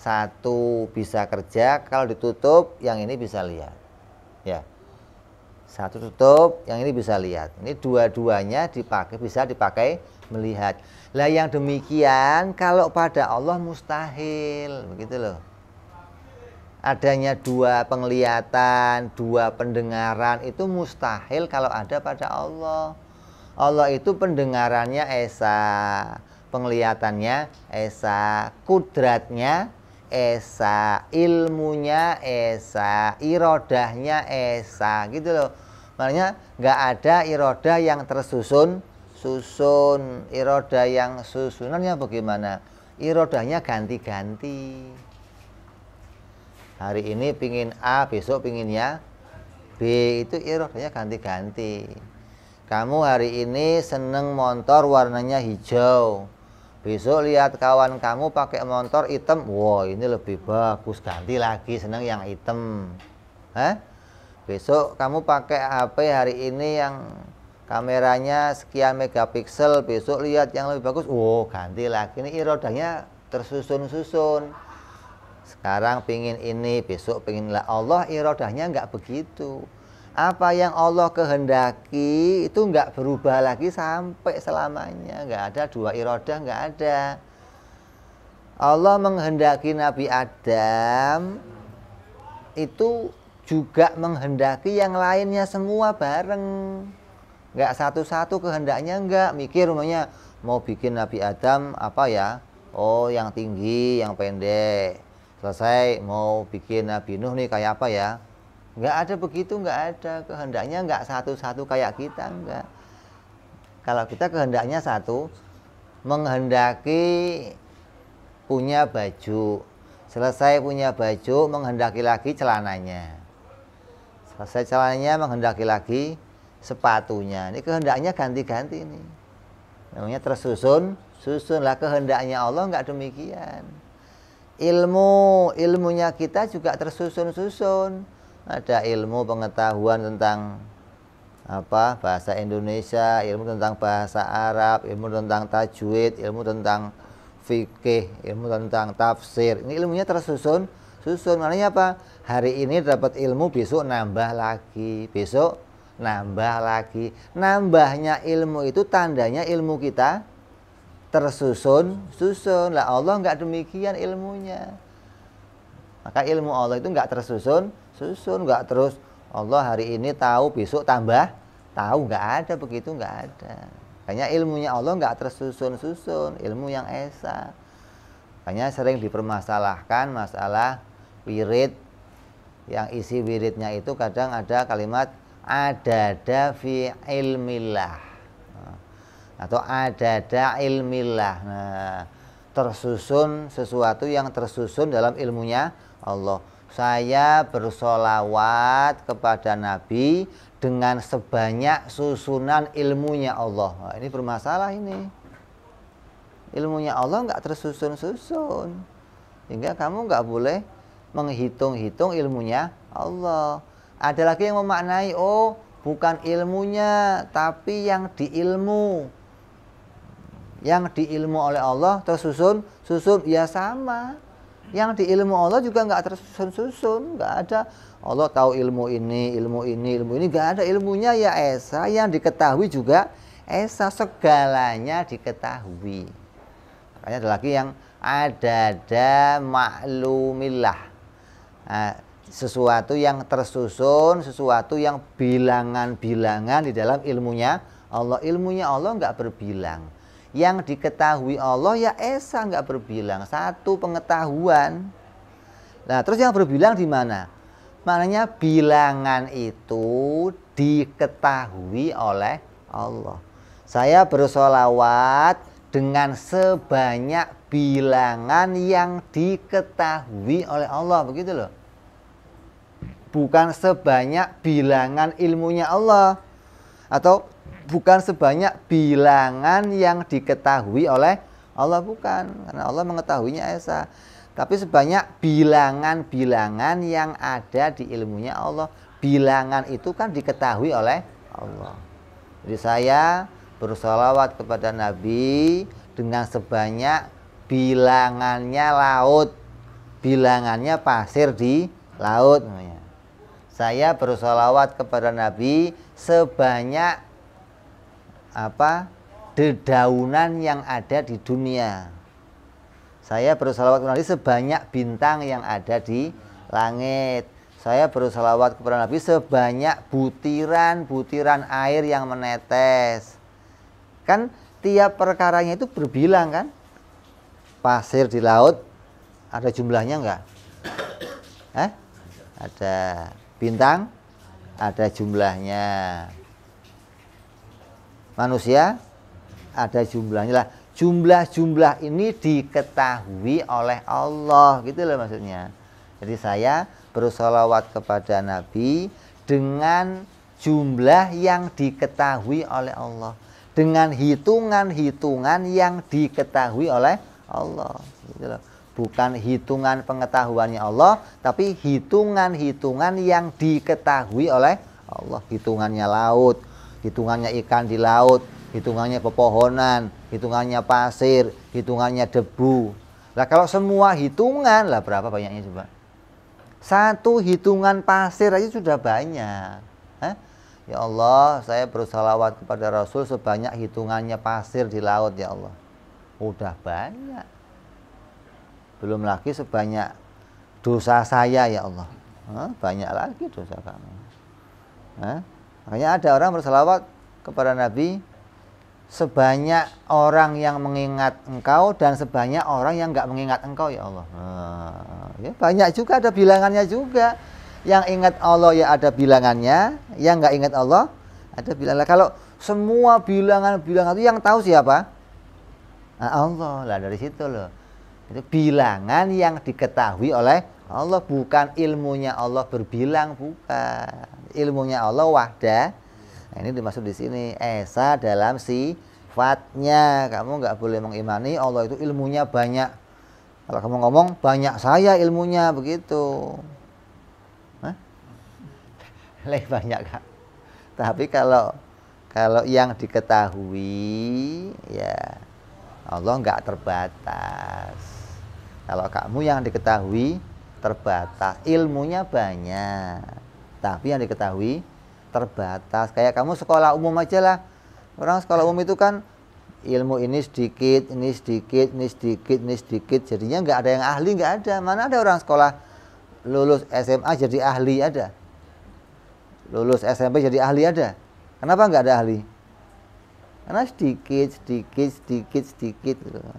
Satu bisa kerja, kalau ditutup yang ini bisa lihat, ya. Satu tutup, yang ini bisa lihat. Ini dua-duanya bisa dipakai melihat. Lah yang demikian kalau pada Allah mustahil, begitu loh. Adanya dua penglihatan, dua pendengaran itu mustahil kalau ada pada Allah. Allah itu pendengarannya esa, penglihatannya esa, kudratnya esa, ilmunya esa, irodahnya esa, gitu loh. Makanya nggak ada irodah yang tersusun, irodah yang susunannya bagaimana? Irodahnya ganti-ganti. Hari ini pingin A, besok pinginnya B, itu irodahnya ganti-ganti. Kamu hari ini seneng motor warnanya hijau, besok lihat kawan kamu pakai motor hitam, wah ini lebih bagus, ganti lagi seneng yang hitam. Besok kamu pakai HP hari ini yang kameranya sekian megapiksel, besok lihat yang lebih bagus, ganti lagi. Ini irodahnya tersusun-susun. Sekarang pingin ini, besok pingin lah. Allah irodahnya nggak begitu. Apa yang Allah kehendaki itu nggak berubah lagi sampai selamanya. Nggak ada dua irodah, nggak ada. Allah menghendaki Nabi Adam itu juga menghendaki yang lainnya semua bareng. Nggak satu-satu kehendaknya, nggak mikir umumnya mau bikin Nabi Adam apa ya, yang tinggi, yang pendek. Selesai mau bikin Nabi Nuh nih kayak apa ya, nggak ada begitu, nggak ada. Kehendaknya nggak satu-satu kayak kita, nggak. Kalau kita kehendaknya satu, menghendaki punya baju, selesai punya baju menghendaki lagi celananya, selesai celananya menghendaki lagi sepatunya. Ini kehendaknya ganti-ganti, ini namanya tersusun lah. Kehendaknya Allah nggak demikian. Ilmunya kita juga tersusun-susun. Ada ilmu pengetahuan tentang bahasa Indonesia, ilmu tentang bahasa Arab, ilmu tentang tajwid, ilmu tentang fikih, ilmu tentang tafsir. Ini ilmunya tersusun. Maknanya apa? Hari ini dapat ilmu, besok nambah lagi, besok nambah lagi. Nambahnya ilmu itu tandanya ilmu kita tersusun. Lah Allah nggak demikian ilmunya. Maka ilmu Allah itu nggak tersusun, nggak terus Allah hari ini tahu, besok tambah tahu, nggak ada begitu, nggak ada. Makanya ilmunya Allah nggak tersusun, ilmu yang esa. Makanya sering dipermasalahkan masalah wirid, yang isi wiridnya itu kadang ada kalimat adada fi ilmillah atau adada ilmillah. Nah, tersusun, sesuatu yang tersusun dalam ilmunya Allah. Saya bersolawat kepada Nabi dengan sebanyak susunan ilmunya Allah. Nah, ini bermasalah ini. Ilmunya Allah nggak tersusun-susun, sehingga kamu nggak boleh menghitung-hitung ilmunya Allah. Ada lagi yang memaknai, bukan ilmunya, tapi yang diilmu. Yang diilmu oleh Allah tersusun, ya sama. Yang diilmu Allah juga nggak tersusun, nggak ada. Allah tahu ilmu ini, nggak ada ilmunya ya esa. Yang diketahui juga esa, segalanya diketahui. Makanya ada lagi yang adada maklumillah. Nah, sesuatu yang tersusun, sesuatu yang bilangan-bilangan di dalam ilmunya Allah. Ilmunya Allah nggak berbilang. Yang diketahui Allah ya esa, nggak berbilang, satu pengetahuan. Nah, terus yang berbilang di mana? Maknanya bilangan itu diketahui oleh Allah. Saya bersolawat dengan sebanyak bilangan yang diketahui oleh Allah, begitu loh. Bukan sebanyak bilangan ilmunya Allah, atau bukan sebanyak bilangan yang diketahui oleh Allah, bukan. Karena Allah mengetahuinya esa. Tapi sebanyak bilangan-bilangan yang ada di ilmunya Allah. Bilangan itu kan diketahui oleh Allah. Jadi saya bersolawat kepada Nabi dengan sebanyak bilangannya laut. Bilangannya pasir di laut. Saya bersolawat kepada Nabi sebanyak dedaunan yang ada di dunia. Saya bersolawat kepada Nabi sebanyak bintang yang ada di langit. Saya bersolawat kepada Nabi sebanyak butiran-butiran air yang menetes. Kan tiap perkaranya itu berbilang kan. Pasir di laut Ada jumlahnya enggak? Ada. Bintang ada jumlahnya. Manusia ada jumlahnya lah. Jumlah-jumlah ini diketahui oleh Allah, gitu loh maksudnya. Jadi saya bersolawat kepada Nabi dengan jumlah yang diketahui oleh Allah, dengan hitungan-hitungan yang diketahui oleh Allah, gitu loh. Bukan hitungan pengetahuannya Allah, tapi hitungan-hitungan yang diketahui oleh Allah. Hitungannya laut, hitungannya ikan di laut, hitungannya pepohonan, hitungannya pasir, hitungannya debu. Lah kalau semua hitungan, lah berapa banyaknya coba? Satu hitungan pasir aja sudah banyak. Ya Allah, saya bersalawat kepada Rasul sebanyak hitungannya pasir di laut, ya Allah. Udah banyak. Belum lagi sebanyak dosa saya, ya Allah. Banyak lagi dosa kamu. Makanya ada orang bersalawat kepada Nabi sebanyak orang yang mengingat engkau dan sebanyak orang yang nggak mengingat engkau, ya Allah. Ya, banyak juga, ada bilangannya juga. Yang ingat Allah ya ada bilangannya, yang nggak ingat Allah ada bilangannya. Kalau semua bilangan-bilangan itu yang tahu siapa? Allah. Lah dari situ loh. Itu bilangan yang diketahui oleh Allah, bukan ilmunya Allah berbilang, bukan. Ilmunya Allah wahda. Nah, ini dimaksud di sini esa dalam sifatnya. Kamu nggak boleh mengimani Allah itu ilmunya banyak. Kalau kamu ngomong banyak saya ilmunya, begitu. Lebih banyak, Kak. Tapi kalau yang diketahui ya Allah nggak terbatas. Kalau kamu yang diketahui terbatas, ilmunya banyak, tapi yang diketahui terbatas. Kayak kamu sekolah umum aja lah. Orang sekolah umum itu kan ilmu ini sedikit, ini sedikit, ini sedikit, ini sedikit. Jadinya nggak ada yang ahli, nggak ada. Mana ada orang sekolah lulus SMA jadi ahli, ada? Lulus SMP jadi ahli, ada? Kenapa nggak ada ahli? Karena sedikit.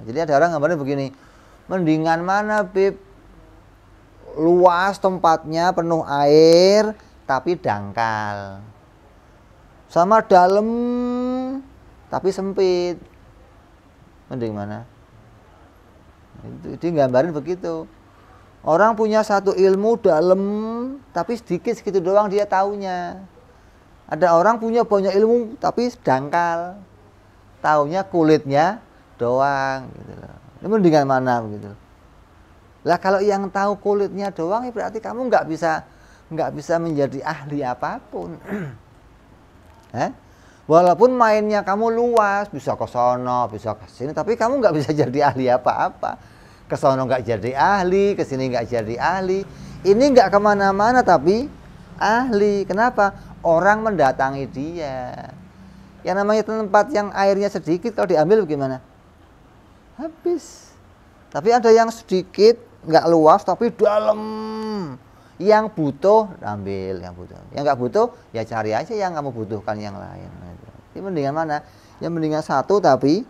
Jadi ada orang gambarnya begini, mendingan mana Bib? Luas tempatnya, penuh air, tapi dangkal. Sama dalam, tapi sempit. Mending mana? Itu gambarin begitu. Orang punya satu ilmu dalam, tapi sedikit segitu doang dia taunya. Ada orang punya banyak ilmu, tapi dangkal. Taunya kulitnya doang, gitu loh. Ini mendingan mana begitu? Lah kalau yang tahu kulitnya doang, ya berarti kamu nggak bisa menjadi ahli apapun. Walaupun mainnya kamu luas, bisa ke sono, bisa ke sini, tapi kamu nggak bisa jadi ahli apa-apa. Ke sono nggak jadi ahli, ke sini nggak jadi ahli. Ini nggak kemana-mana tapi ahli. Kenapa? Orang mendatangi dia. Yang namanya tempat yang airnya sedikit, kalau diambil bagaimana? Habis. Tapi ada yang sedikit, nggak luas tapi dalam. Yang butuh ambil, yang butuh. Yang nggak butuh ya cari aja yang kamu butuhkan yang lain. Ini mendingan mana? Yang mendingan satu tapi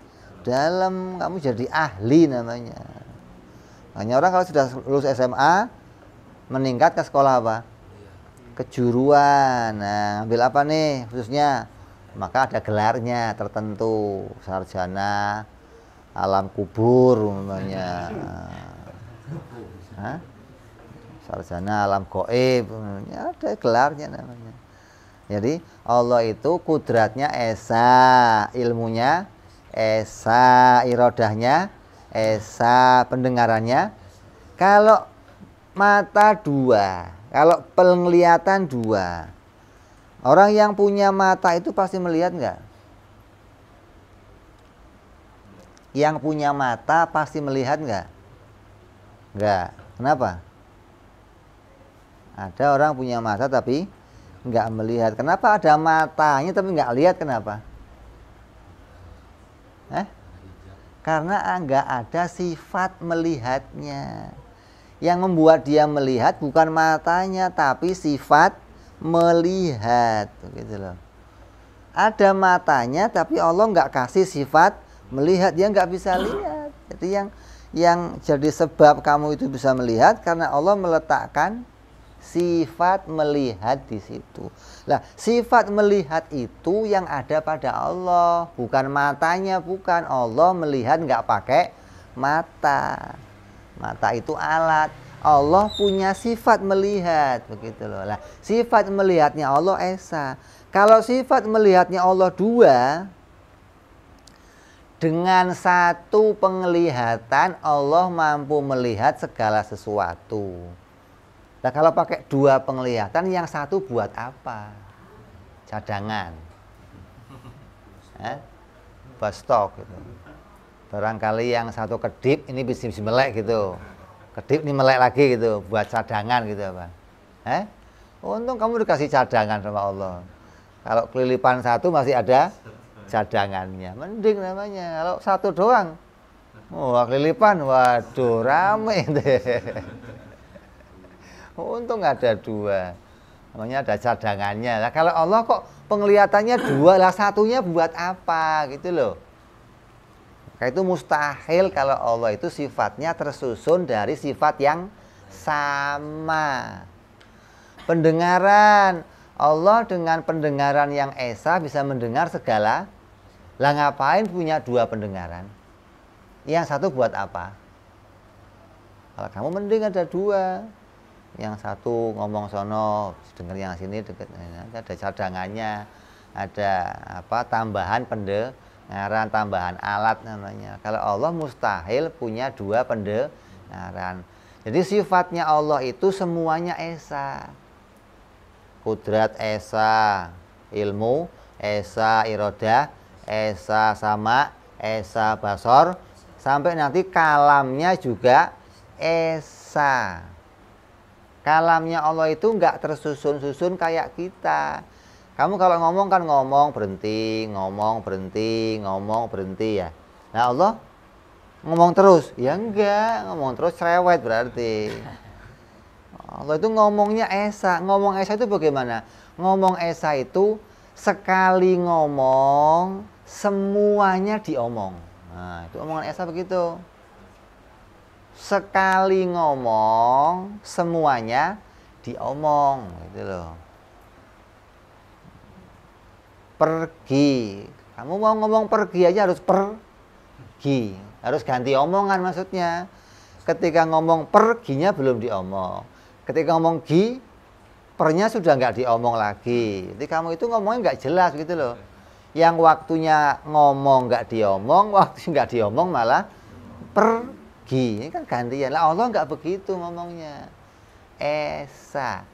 dalam, kamu jadi ahli namanya. Hanya orang kalau sudah lulus SMA meningkat ke sekolah apa? Kejuruan. Nah, ambil apa nih khususnya? Maka ada gelarnya tertentu, sarjana alam kubur namanya. Sarjana alam gaib, ada gelarnya namanya. Jadi Allah itu kudratnya esa, ilmunya esa, irodahnya esa, pendengarannya. Kalau mata dua, kalau penglihatan dua. Orang yang punya mata itu pasti melihat nggak? Yang punya mata pasti melihat nggak? Nggak. Kenapa? Ada orang punya mata tapi nggak melihat. Kenapa ada matanya tapi nggak lihat? Kenapa? Karena nggak ada sifat melihatnya. Yang membuat dia melihat bukan matanya tapi sifat melihat, gitu loh. Ada matanya tapi Allah nggak kasih sifat melihat, dia nggak bisa lihat. Jadi yang jadi sebab kamu itu bisa melihat karena Allah meletakkan sifat melihat di situ. Lah, sifat melihat itu yang ada pada Allah, bukan matanya, bukan. Allah melihat nggak pakai mata. Mata itu alat. Allah punya sifat melihat, begitu loh. Lah, sifat melihatnya Allah esa. Kalau sifat melihatnya Allah dua, dengan satu penglihatan Allah mampu melihat segala sesuatu. Nah, kalau pakai dua penglihatan, yang satu buat apa? Cadangan. Buat stok gitu. Barangkali yang satu kedip ini bisa melek gitu. Kedip ini melek lagi gitu, buat cadangan gitu apa? Untung kamu dikasih cadangan sama Allah. Kalau kelilipan satu masih ada cadangannya, mending namanya. Kalau satu doang, kelilipan, waduh rame deh. Untung ada dua, namanya ada cadangannya. Nah, kalau Allah kok penglihatannya dua, lah satunya buat apa gitu loh. Maka itu mustahil kalau Allah itu sifatnya tersusun dari sifat yang sama. Pendengaran, Allah dengan pendengaran yang esa bisa mendengar segala. Lah ngapain punya dua pendengaran? Yang satu buat apa? Kalau kamu mending ada dua. Yang satu ngomong sono, dengar yang sini deket, ada cadangannya, ada apa tambahan pendengaran, tambahan alat namanya. Kalau Allah mustahil punya dua pendengaran. Jadi sifatnya Allah itu semuanya esa. Kudrat esa, ilmu esa, irodah esa, sama esa, basor, sampai nanti kalamnya juga esa. Kalamnya Allah itu nggak tersusun-susun kayak kita. Kamu kalau ngomong kan ngomong berhenti, ngomong berhenti, ngomong berhenti ya. Nah Allah ngomong terus, ya enggak, ngomong terus cerewet berarti. Allah itu ngomongnya esa. Ngomong esa itu bagaimana? Ngomong esa itu sekali ngomong semuanya diomong. Nah, itu omongan esa begitu. Sekali ngomong semuanya diomong, gitu loh. Pergi. Kamu mau ngomong pergi aja harus pergi. Harus ganti omongan maksudnya. Ketika ngomong perginya belum diomong. Ketika ngomong gi, pernya sudah nggak diomong lagi. Jadi kamu itu ngomongnya nggak jelas gitu loh. Yang waktunya ngomong nggak diomong, waktu nggak diomong malah pergi. Ini kan gantian. Lah Allah nggak begitu ngomongnya. Esa.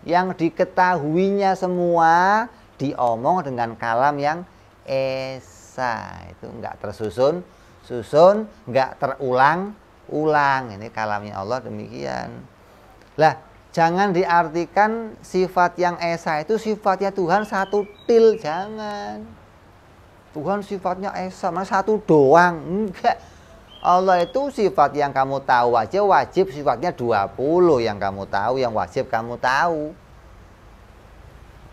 Yang diketahuinya semua diomong dengan kalam yang esa. Itu nggak tersusun, nggak terulang-ulang. Ini kalamnya Allah demikian. Lah, jangan diartikan sifat yang esa itu sifatnya Tuhan satu til, jangan. Tuhan sifatnya esa, mana satu doang. Enggak. Allah itu sifat yang kamu tahu aja wajib sifatnya 20 yang kamu tahu, yang wajib kamu tahu.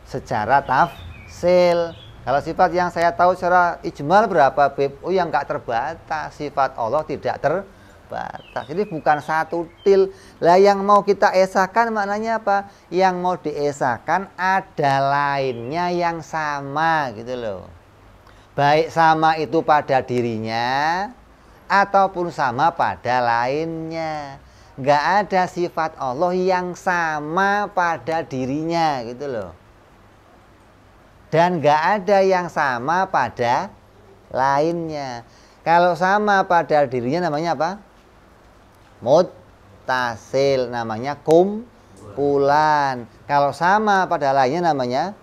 Secara tafsil. Kalau sifat yang saya tahu secara ijmal berapa, Beb? Oh, yang enggak terbatas. Sifat Allah tidak terbatas. Jadi bukan satu til. Lah yang mau kita esakan maknanya apa? Yang mau diesakan ada lainnya yang sama gitu loh. Baik sama itu pada dirinya ataupun sama pada lainnya. Nggak ada sifat Allah yang sama pada dirinya gitu loh. Dan nggak ada yang sama pada lainnya. Kalau sama pada dirinya namanya apa? Muttasil, namanya kumpulan. Kalau sama pada lainnya namanya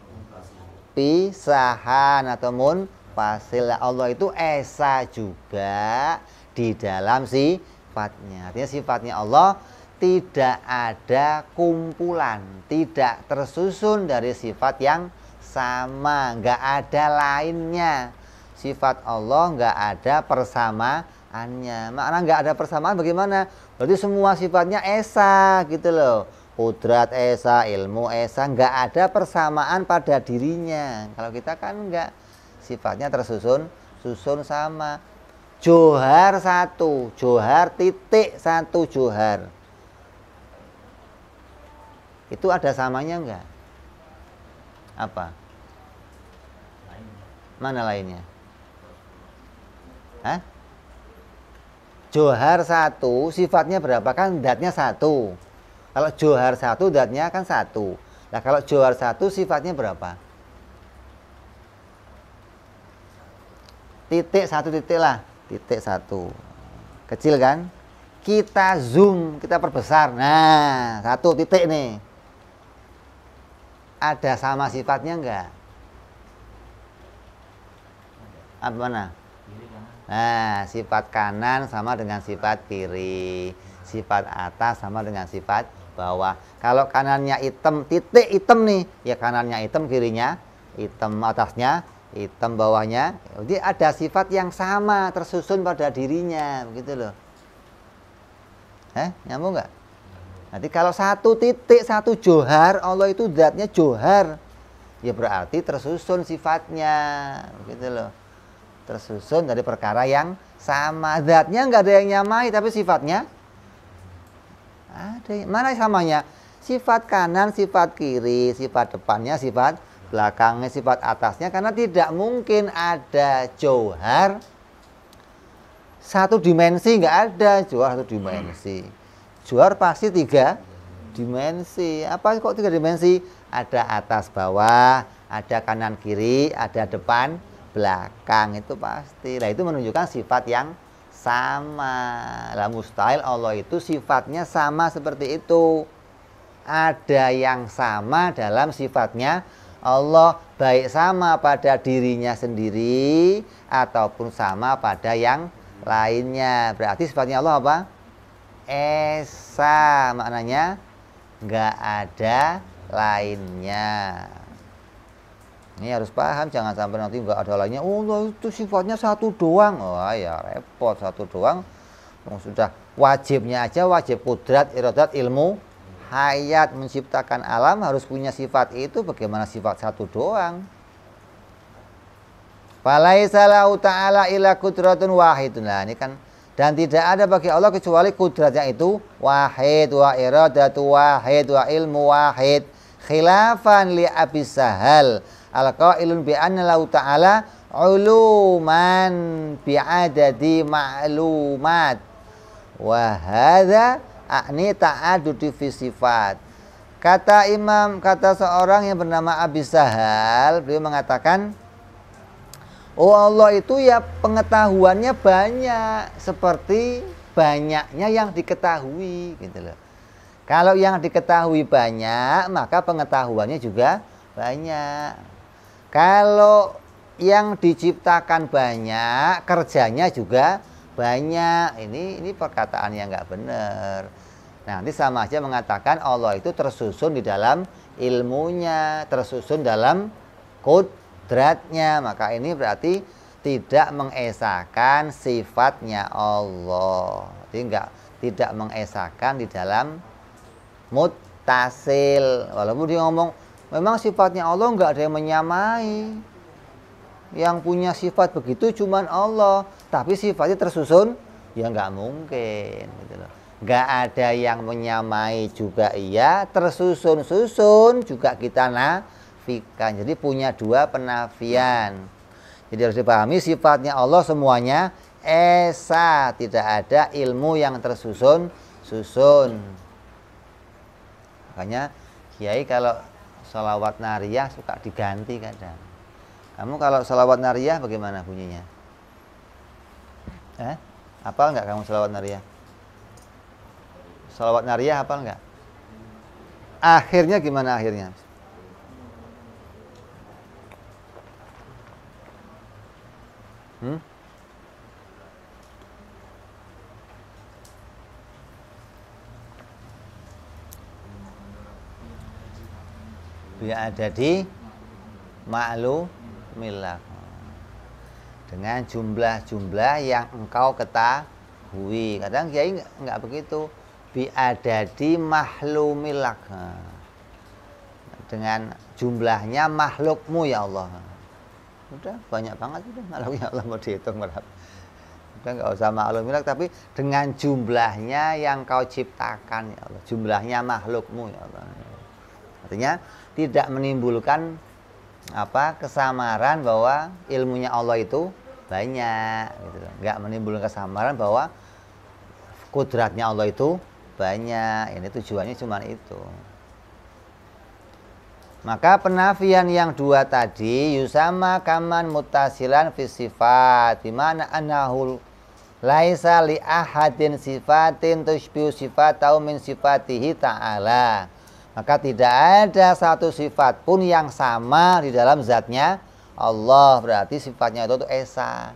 pisahan atau munfasil. Allah itu esa juga di dalam sifatnya. Artinya sifatnya Allah tidak ada kumpulan, tidak tersusun dari sifat yang sama, nggak ada lainnya. Sifat Allah nggak ada persamaannya. Makna nggak ada persamaan bagaimana? Berarti semua sifatnya esa gitu loh. Kudrat esa, ilmu esa, nggak ada persamaan pada dirinya. Kalau kita kan nggak, sifatnya tersusun sama. Johar satu, johar titik satu johar. Itu ada samanya enggak? Apa? Mana lainnya? Hah? Johar satu sifatnya berapa? Kan datnya satu. Kalau johar satu datnya kan satu. Nah kalau johar satu sifatnya berapa? Titik satu titik lah. Titik satu. Kecil kan? Kita zoom, kita perbesar. Nah, satu titik nih. Ada sama sifatnya enggak? Apa mana? Nah, sifat kanan sama dengan sifat kiri. Sifat atas sama dengan sifat bawah. Kalau kanannya hitam, titik hitam nih. Ya kanannya hitam, kirinya hitam, atasnya hitam, bawahnya. Jadi ada sifat yang sama tersusun pada dirinya, begitu loh. Nyambung nggak? Nanti kalau satu titik satu johar, Allah itu zatnya johar, ya berarti tersusun sifatnya, begitu loh. Tersusun dari perkara yang sama. Zatnya nggak ada yang nyamai, tapi sifatnya ada. Mana samanya? Sifat kanan, sifat kiri, sifat depannya, sifat belakangnya, sifat atasnya. Karena tidak mungkin ada johar satu dimensi, nggak ada johar satu dimensi. Johar pasti tiga dimensi. Apa kok tiga dimensi? Ada atas bawah, ada kanan kiri, ada depan belakang, itu pasti. Nah itu menunjukkan sifat yang sama. Lah mustahil Allah itu sifatnya sama seperti itu. Ada yang sama dalam sifatnya Allah, baik sama pada dirinya sendiri ataupun sama pada yang lainnya. Berarti sifatnya Allah apa? Esa, maknanya nggak ada lainnya. Ini harus paham, jangan sampai nanti nggak ada lainnya. Oh Allah itu sifatnya satu doang. Oh ya repot, satu doang. Sudah wajibnya aja, wajib kudrat, iradat, ilmu, hayat, menciptakan alam harus punya sifat itu. Bagaimana sifat satu doang? Falaisa lahu ta'ala illa kudratun wahidun. Nah ini kan, dan tidak ada bagi Allah kecuali kudratnya itu wahid, wa iradatu wahid, wa ilmu wahid. Khilafan li Abis Sahal al-qailun bi anna lahu ta'ala uluman bi'adadi ma'lumat. Wa hadza a'ni ta'adudi fi sifat. Kata seorang yang bernama Abis Sahal, beliau mengatakan, oh Allah itu ya pengetahuannya banyak, seperti banyaknya yang diketahui, gitu loh. Kalau yang diketahui banyak, maka pengetahuannya juga banyak. Kalau yang diciptakan banyak, kerjanya juga banyak. Ini perkataan yang nggak benar. Nah, nanti sama aja mengatakan Allah itu tersusun di dalam ilmunya, tersusun dalam kodratnya. Maka ini berarti tidak mengesahkan sifatnya Allah. Jadi tidak mengesahkan di dalam muttasil. Walaupun dia ngomong memang sifatnya Allah nggak ada yang menyamai. Yang punya sifat begitu cuman Allah, tapi sifatnya tersusun, ya nggak mungkin, gitu loh. Nggak ada yang menyamai juga iya, tersusun-susun juga kita nafikan. Jadi punya dua penafian. Jadi harus dipahami sifatnya Allah semuanya esa, tidak ada ilmu yang tersusun-susun. Makanya kiai kalau sholawat nariyah suka diganti kadang. Kamu kalau sholawat nariyah bagaimana bunyinya? Hafal nggak kamu sholawat nariyah? Sholawat nariyah hafal nggak? Akhirnya gimana akhirnya? Biar ada di maklumillah, dengan jumlah-jumlah yang engkau ketahui. Kadang kiai nggak begitu. Biadadi mahlumillah, dengan jumlahnya makhlukmu ya Allah. Udah banyak banget udah makhluknya Allah, mau dihitung berapa. Kan nggak usah ma'lul milak, tapi dengan jumlahnya yang kau ciptakan ya Allah, jumlahnya makhlukmu ya Allah. Artinya tidak menimbulkan kesamaran bahwa ilmunya Allah itu banyak gitu. Nggak menimbulkan kesamaran bahwa kudratnya Allah itu banyak. Ini tujuannya cuma itu. Maka penafian yang dua tadi yusama kaman mutasilan fi sifat, dimana anahul laisa li ahadin sifatin tushbihu sifatau min sifatihi ta'ala. Maka tidak ada satu sifat pun yang sama di dalam zatnya Allah. Berarti sifatnya itu esa.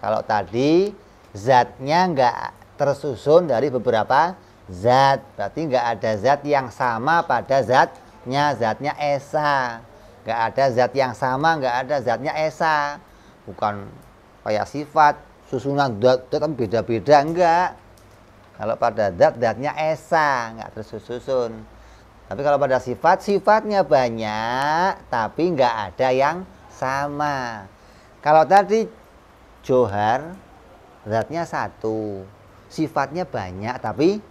Kalau tadi zatnya enggak tersusun dari beberapa zat, berarti enggak ada zat yang sama pada zatnya esa. Enggak ada zat yang sama, enggak ada zatnya esa. Bukan kayak sifat susunan zat beda-beda, enggak. Kalau pada zatnya esa, enggak tersusun. Tapi kalau pada sifat, sifatnya banyak tapi enggak ada yang sama. Kalau tadi johar, zatnya satu, sifatnya banyak tapi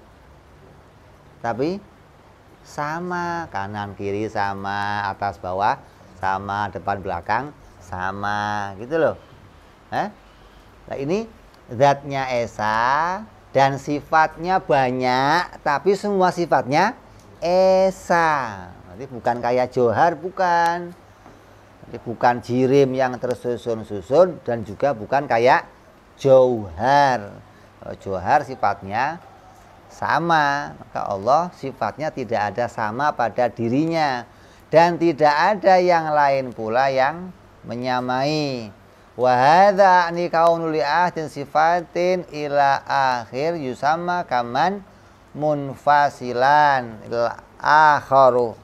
sama, kanan kiri sama, atas bawah sama, depan belakang sama, gitu loh. Nah ini zatnya esa dan sifatnya banyak tapi semua sifatnya esa. Nanti bukan kayak johar, bukan. Nanti bukan jirim yang tersusun-susun dan juga bukan kayak jauhar. Kalau jauhar sifatnya sama, maka Allah sifatnya tidak ada sama pada dirinya dan tidak ada yang lain pula yang menyamai. Wa hadza ni kaunul ahdin sifatin ila akhir yusamma kaman munfasilan ila akharu.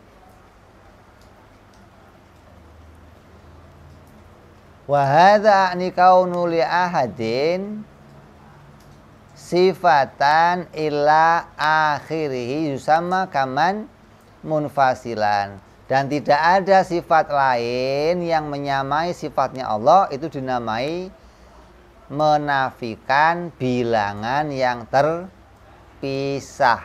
Wa hadza ni kaunul ahadin sifatan ila akhirih yusamma kaman munfasilan. Dan tidak ada sifat lain yang menyamai sifatnya Allah, itu dinamai menafikan bilangan yang terpisah.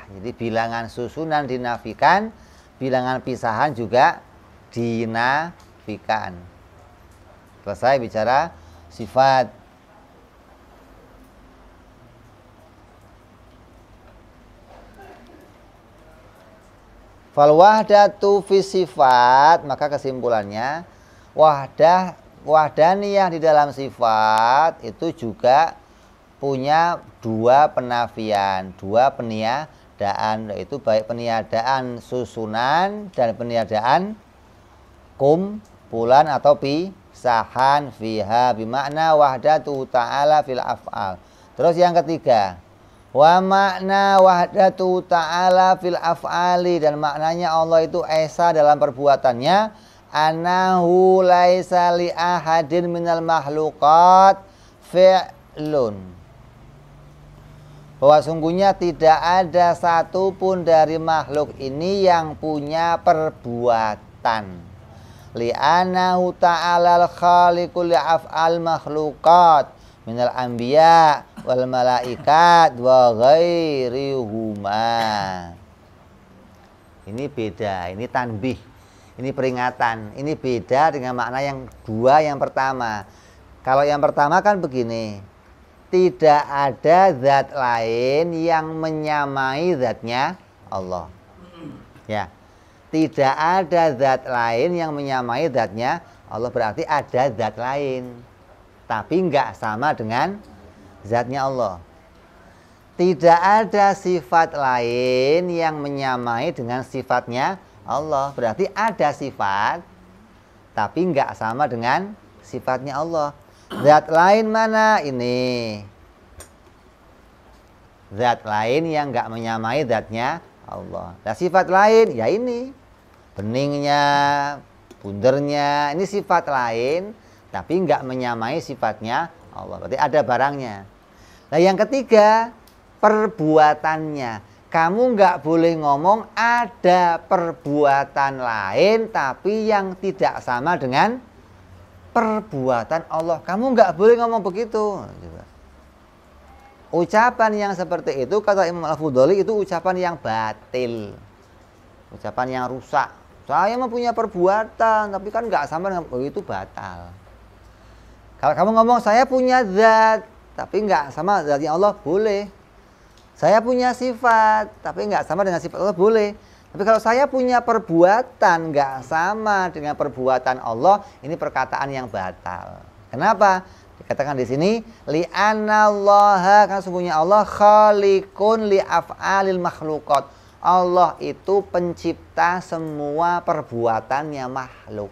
Jadi bilangan susunan dinafikan, bilangan pisahan juga dinafikan. Selesai bicara sifat. Fal wahdatu fi sifat, maka kesimpulannya wahdaniyah di dalam sifat itu juga punya dua penafian, dua peniadaan, yaitu baik peniadaan susunan dan peniadaan kumpulan atau pisahan fiha bimakna wahdatu ta'ala fil af'al. Terus yang ketiga, wa makna wahdatu ta'ala fil af'ali, dan maknanya Allah itu esa dalam perbuatannya, anahu laisa li ahadin minal makhluqat fi'lun, bahwa sungguhnya tidak ada satupun dari makhluk ini yang punya perbuatan. Li'anahu ta'ala al-khaliqu li'af'al makhluqat minal anbiya wal malaikat wa ghairihuma. Ini beda, ini tanbih, ini peringatan. Ini beda dengan makna yang dua yang pertama. Kalau yang pertama kan begini, tidak ada zat lain yang menyamai zatnya Allah. Ya, tidak ada zat lain yang menyamai zatnya Allah, berarti ada zat lain tapi enggak sama dengan zatnya Allah. Tidak ada sifat lain yang menyamai dengan sifatnya Allah, berarti ada sifat tapi enggak sama dengan sifatnya Allah. Zat lain mana? Ini zat lain yang enggak menyamai zatnya Allah. Nah, sifat lain ya ini beningnya, bundernya, ini sifat lain tapi enggak menyamai sifatnya Allah, berarti ada barangnya. Nah yang ketiga, perbuatannya. Kamu enggak boleh ngomong ada perbuatan lain tapi yang tidak sama dengan perbuatan Allah. Kamu enggak boleh ngomong begitu. Ucapan yang seperti itu kata Imam Al-Fudhali itu ucapan yang batil. Ucapan yang rusak. Saya mempunyai perbuatan tapi kan nggak sama dengan itu batal. Kalau kamu ngomong saya punya zat tapi nggak sama zatnya Allah, boleh. Saya punya sifat tapi nggak sama dengan sifat Allah, boleh. Tapi kalau saya punya perbuatan nggak sama dengan perbuatan Allah, ini perkataan yang batal. Kenapa? Dikatakan di sini li'annallaha, karena sesungguhnya Allah khaliqun li af'alil makhluqat. Allah itu pencipta semua perbuatannya makhluk.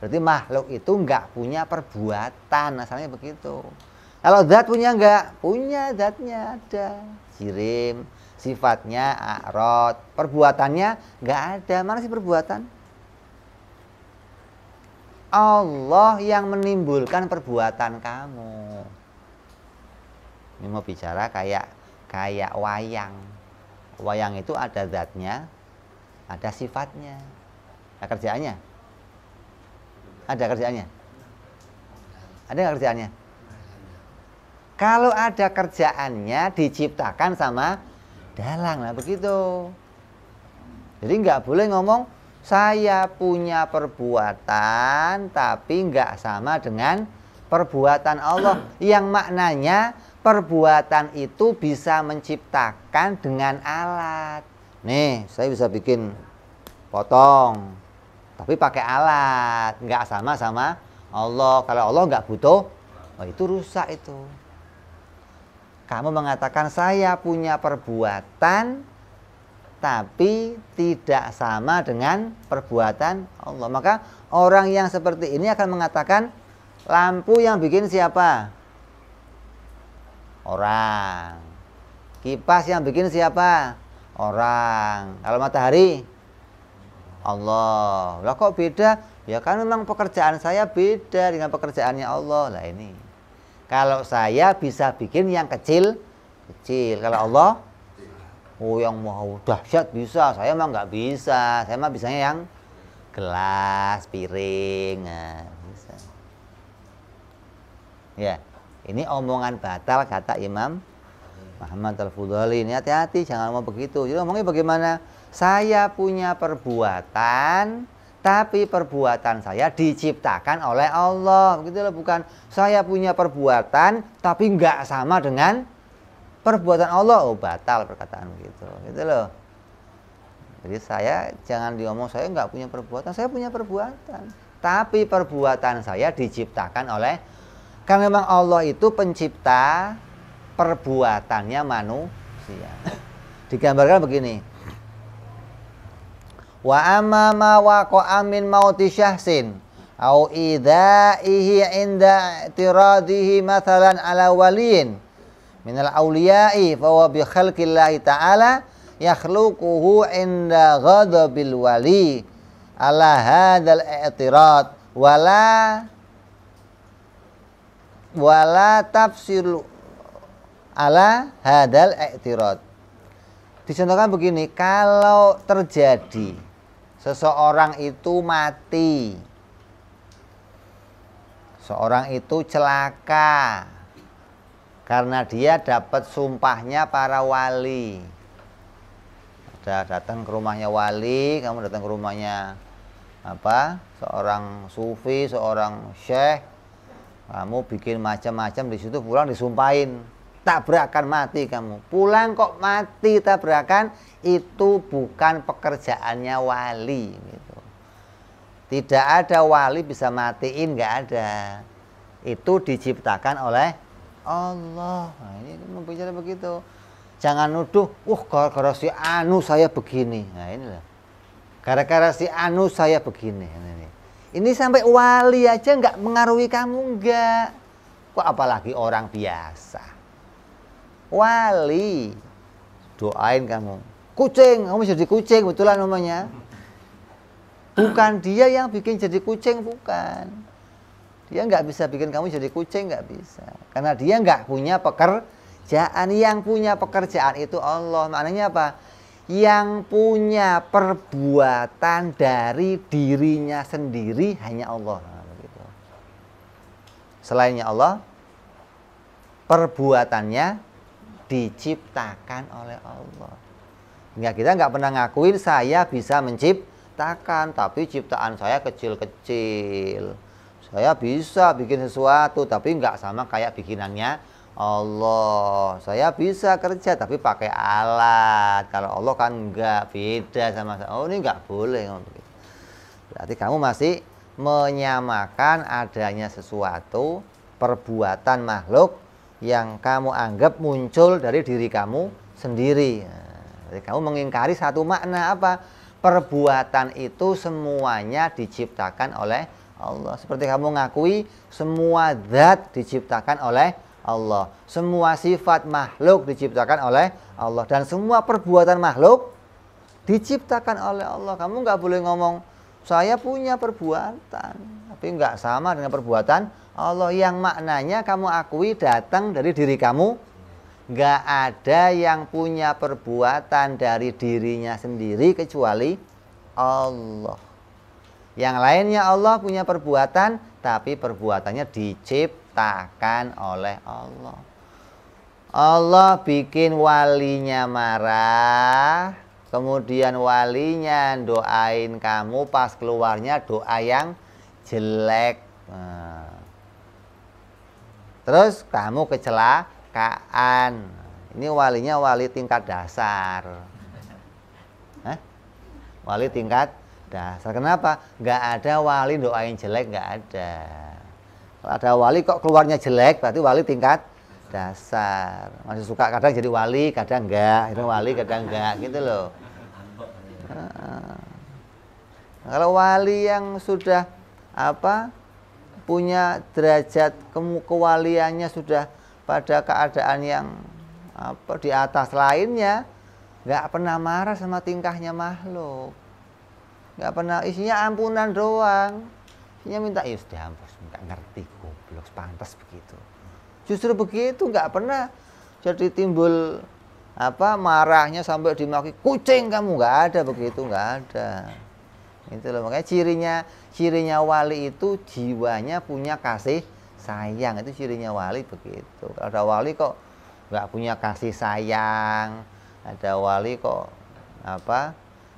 Berarti makhluk itu enggak punya perbuatan, asalnya begitu. Kalau zat punya enggak? Punya, zatnya ada. Jirim, sifatnya a'rad, perbuatannya enggak ada. Mana sih perbuatan? Allah yang menimbulkan perbuatan kamu. Ini mau bicara kayak wayang. Wayang itu ada zatnya, ada sifatnya. Ada kerjaannya? Ada kerjaannya? Ada nggak kerjaannya? Kalau ada kerjaannya diciptakan sama dalang lah begitu. Jadi nggak boleh ngomong saya punya perbuatan tapi nggak sama dengan perbuatan Allah. Yang maknanya perbuatan itu bisa menciptakan dengan alat. Nih, saya bisa bikin potong, tapi pakai alat, nggak sama Allah. Kalau Allah nggak butuh, oh itu rusak itu. Kamu mengatakan saya punya perbuatan tapi tidak sama dengan perbuatan Allah. Maka orang yang seperti ini akan mengatakan lampu yang bikin siapa? Orang. Kipas yang bikin siapa? Orang. Kalau matahari? Allah. Lah kok beda? Ya kan memang pekerjaan saya beda dengan pekerjaannya Allah. Lah ini. Kalau saya bisa bikin yang kecil. Kalau Allah, oh yang mau dahsyat bisa, saya mah nggak bisa. Saya mah bisanya yang gelas, piring, nah, bisa. Ya, ini omongan batal kata Imam Muhammad Al-Fudhali. Ini hati-hati, jangan ngomong begitu. Jadi ngomongnya bagaimana? Saya punya perbuatan, tapi perbuatan saya diciptakan oleh Allah. Begitu loh, bukan saya punya perbuatan, tapi nggak sama dengan perbuatan Allah. Oh batal perkataan begitu. Gitu loh. Jadi saya jangan diomong saya nggak punya perbuatan, saya punya perbuatan. Tapi perbuatan saya diciptakan oleh, karena memang Allah itu pencipta perbuatannya manusia. Digambarkan begini. Wa amma ma waqa'a min mauti syahsin au idaihi inda tiradihi mathalan ala waliyin minal awliya'i fa huwa bi khalqillahi ta'ala yakhluquhu inda ghadabil wali ala hadzal i'tirad wala tafsiru ala hadzal i'tirad. Dicontohkan begini, kalau terjadi seseorang itu mati, seorang itu celaka karena dia dapat sumpahnya para wali. Ada datang ke rumahnya wali, kamu datang ke rumahnya seorang sufi, seorang syekh, kamu bikin macam-macam di situ, pulang disumpahin tabrakan mati kamu. Pulang kok mati tabrakan, itu bukan pekerjaannya wali gitu. Tidak ada wali bisa matiin, nggak ada. Itu diciptakan oleh Allah. Nah, ini membicara begitu. Jangan nuduh, gara-gara si anu saya begini. Nah, inilah. Gara-gara si anu saya begini. Ini sampai wali aja nggak mengaruhi kamu, nggak. Kok apalagi orang biasa. Wali doain kamu kucing, kamu jadi kucing betulan namanya. Bukan dia yang bikin jadi kucing, bukan. Dia nggak bisa bikin kamu jadi kucing, nggak bisa. Karena dia nggak punya pekerjaan. Yang punya pekerjaan itu Allah. Maknanya apa? Yang punya perbuatan dari dirinya sendiri hanya Allah. Begitu. Selainnya Allah, perbuatannya diciptakan oleh Allah. Hingga kita nggak pernah ngakuin saya bisa menciptakan, tapi ciptaan saya kecil-kecil. Saya bisa bikin sesuatu, tapi nggak sama kayak bikinannya Allah. Saya bisa kerja, tapi pakai alat. Kalau Allah kan nggak, beda sama saya. Oh, ini nggak boleh. Berarti kamu masih menyamakan adanya sesuatu, perbuatan makhluk yang kamu anggap muncul dari diri kamu sendiri. Jadi kamu mengingkari satu makna apa? Perbuatan itu semuanya diciptakan oleh Allah. Seperti kamu ngakui semua zat diciptakan oleh Allah. Semua sifat makhluk diciptakan oleh Allah. Dan semua perbuatan makhluk diciptakan oleh Allah. Kamu nggak boleh ngomong, saya punya perbuatan, tapi nggak sama dengan perbuatan Allah. Yang maknanya kamu akui datang dari diri kamu. Nggak ada yang punya perbuatan dari dirinya sendiri kecuali Allah. Yang lainnya Allah punya perbuatan, tapi perbuatannya diciptakan oleh Allah. Allah bikin walinya marah, kemudian walinya doain kamu, pas keluarnya doa yang jelek. Terus kamu kecelakaan. Ini walinya wali tingkat dasar. Wali tingkat dasar. Kenapa? Nggak ada wali doain jelek, nggak ada. Kalau ada wali kok keluarnya jelek, berarti wali tingkat dasar. Masih suka kadang jadi wali, kadang enggak. Itu wali, kadang enggak, gitu loh. Kalau wali yang sudah punya derajat kewaliannya sudah pada keadaan yang di atas lainnya, nggak pernah marah sama tingkahnya makhluk, nggak pernah, isinya ampunan doang, isinya minta sudah ampun, nggak ngerti, goblok, pantas begitu. Justru begitu, nggak pernah jadi timbul marahnya sampai dimaki kucing kamu, nggak ada begitu, nggak ada. Itu loh, makanya cirinya wali itu jiwanya punya kasih sayang, itu cirinya wali begitu. Kalau ada wali kok nggak punya kasih sayang, ada wali kok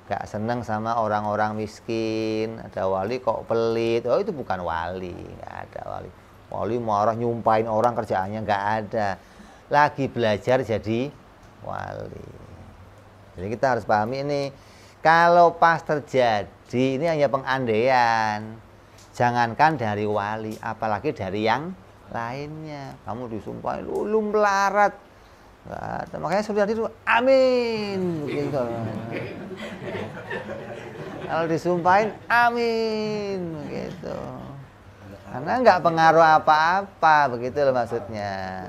nggak seneng sama orang-orang miskin, ada wali kok pelit, oh itu bukan wali, nggak ada wali. Wali marah nyumpahin orang kerjaannya nggak ada. Lagi belajar jadi wali. Jadi kita harus pahami ini. Kalau pas terjadi ini hanya pengandaian. Jangankan dari wali, apalagi dari yang lainnya. Kamu disumpahin, lu melarat. Makanya sudah itu, amin. Begitu. Kalau disumpahin, amin. Begitu. Karena nggak pengaruh apa-apa, begitu loh maksudnya.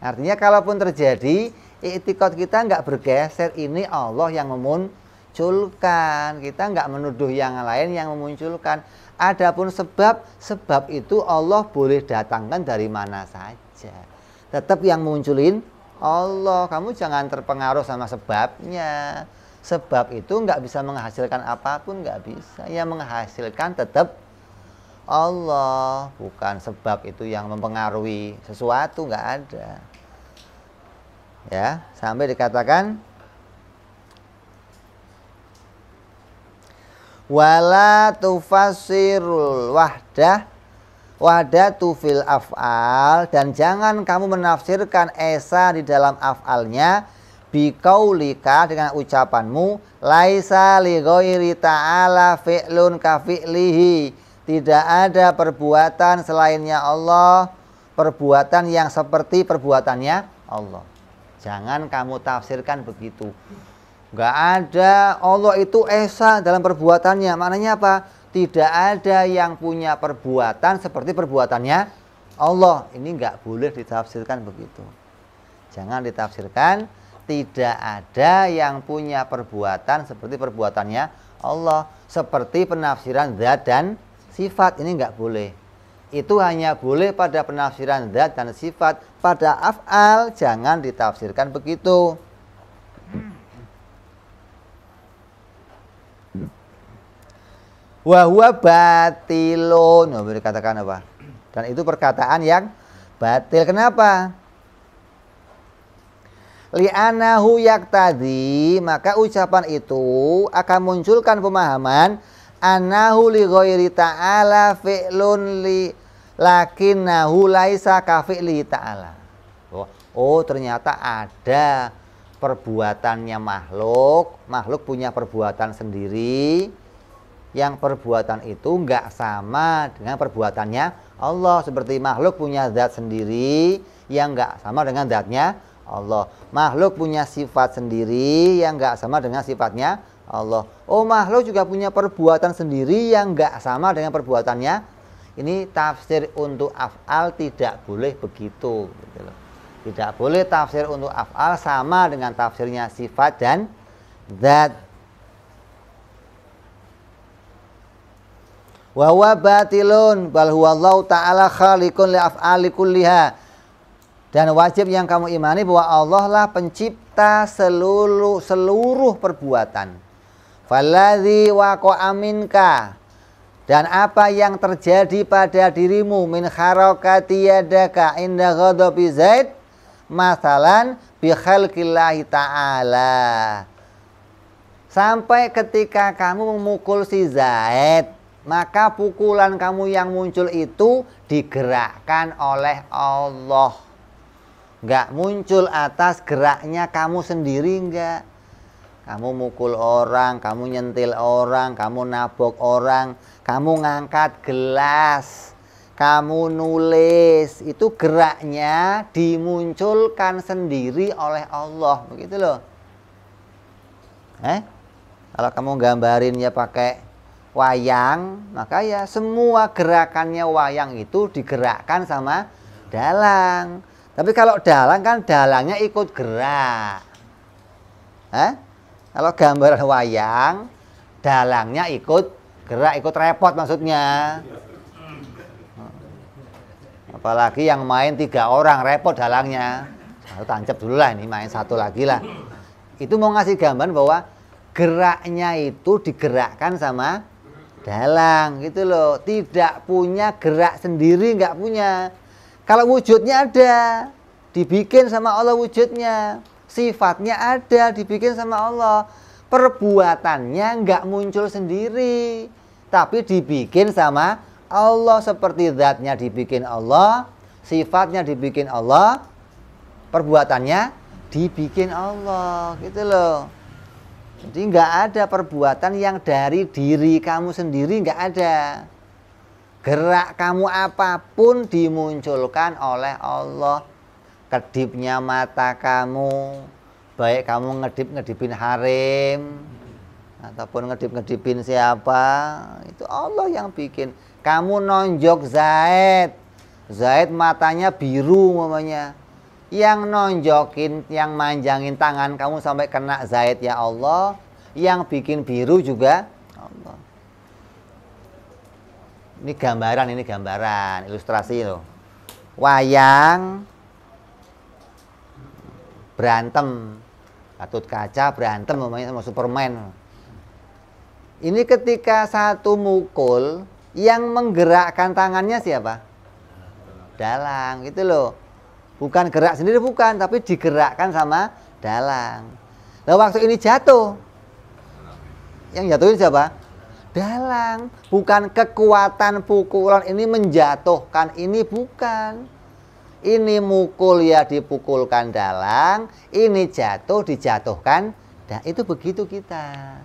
Artinya kalaupun terjadi, i'tiqad kita nggak bergeser. Ini Allah yang memunculkan. Kita nggak menuduh yang lain yang memunculkan. Adapun sebab itu Allah boleh datangkan dari mana saja. Tetap yang munculin Allah. Kamu jangan terpengaruh sama sebabnya. Sebab itu nggak bisa menghasilkan apapun, nggak bisa. Yang menghasilkan tetap Allah. Bukan sebab itu yang mempengaruhi sesuatu, nggak ada. Ya, sampai dikatakan wala tufassirul wahdatu fil af'al, dan jangan kamu menafsirkan esa di dalam af'alnya biqaulika, dengan ucapanmu laisa li ghairi ta'ala fi'lun ka fi'lihi, tidak ada perbuatan selainnya Allah, perbuatan yang seperti perbuatannya Allah. Jangan kamu tafsirkan begitu. Nggak ada Allah itu esa dalam perbuatannya. Maknanya apa? Tidak ada yang punya perbuatan seperti perbuatannya Allah. Ini nggak boleh ditafsirkan begitu. Jangan ditafsirkan tidak ada yang punya perbuatan seperti perbuatannya Allah. Seperti penafsiran zat dan sifat. Ini nggak boleh. Itu hanya boleh pada penafsiran zat dan sifat. Pada af'al jangan ditafsirkan begitu. Wahwa batilun, dikatakan apa? Dan itu perkataan yang batil. Kenapa? Li'anahu yaktadi, maka ucapan itu akan munculkan pemahaman anahu li ghairi ta'ala fi'lun li lakinnahu laisa ka fi'li ta'ala. Oh, ternyata ada perbuatannya makhluk. Makhluk punya perbuatan sendiri, yang perbuatan itu enggak sama dengan perbuatannya Allah. Seperti makhluk punya zat sendiri yang enggak sama dengan zatnya Allah. Makhluk punya sifat sendiri yang enggak sama dengan sifatnya Allah. Oh, makhluk juga punya perbuatan sendiri yang enggak sama dengan perbuatannya. Ini tafsir untuk af'al tidak boleh begitu, gitu loh. Tidak boleh tafsir untuk af'al sama dengan tafsirnya sifat dan zat. Wa huwa batilun bal huwallahu ta'ala khaliqun li af'ali kulliha. Dan wajib yang kamu imani bahwa Allah lah pencipta seluruh perbuatan. Falladzi waqa'a minka, dan apa yang terjadi pada dirimu min harakati yadaka inda ghadabi Zaid masalan bi khalqillahi ta'ala. Sampai ketika kamu memukul si Zaid, maka pukulan kamu yang muncul itu digerakkan oleh Allah. Enggak muncul atas geraknya kamu sendiri, enggak. Kamu mukul orang, kamu nyentil orang, kamu nabok orang, kamu ngangkat gelas, kamu nulis, itu geraknya dimunculkan sendiri oleh Allah, begitu loh. Kalau kamu gambarinnya pakai wayang, maka ya semua gerakannya wayang itu digerakkan sama dalang. Tapi kalau dalang kan dalangnya ikut gerak. Kalau gambaran wayang, dalangnya ikut gerak, ikut repot maksudnya. Apalagi yang main 3 orang, repot dalangnya. Satu tancap dulu lah, ini main satu lagi lah. Itu mau ngasih gambaran bahwa geraknya itu digerakkan sama dalang, gitu loh. Tidak punya gerak sendiri, nggak punya. Kalau wujudnya ada, dibikin sama Allah wujudnya. Sifatnya ada, dibikin sama Allah. Perbuatannya nggak muncul sendiri, tapi dibikin sama Allah. Seperti zatnya dibikin Allah, sifatnya dibikin Allah, perbuatannya dibikin Allah, gitu loh. Jadi nggak ada perbuatan yang dari diri kamu sendiri, nggak ada. Gerak kamu apapun dimunculkan oleh Allah. Kedipnya mata kamu, baik kamu ngedipin harim ataupun ngedipin siapa, itu Allah yang bikin. Kamu nonjok Zaid, Zaid matanya biru umpamanya, yang nonjokin, yang manjangin tangan kamu sampai kena Zaid ya Allah, yang bikin biru juga Allah. Ini gambaran, ilustrasi loh. Wayang berantem, Gatot Kaca berantem sama Superman. Ini ketika satu mukul, yang menggerakkan tangannya siapa? Dalang, gitu loh. Bukan gerak sendiri, bukan, tapi digerakkan sama dalang. Nah, waktu ini jatuh, yang jatuhin siapa? Dalang. Bukan kekuatan pukulan ini menjatuhkan, ini bukan. Ini mukul ya dipukulkan dalang, ini jatuh dijatuhkan. Nah, itu begitu kita.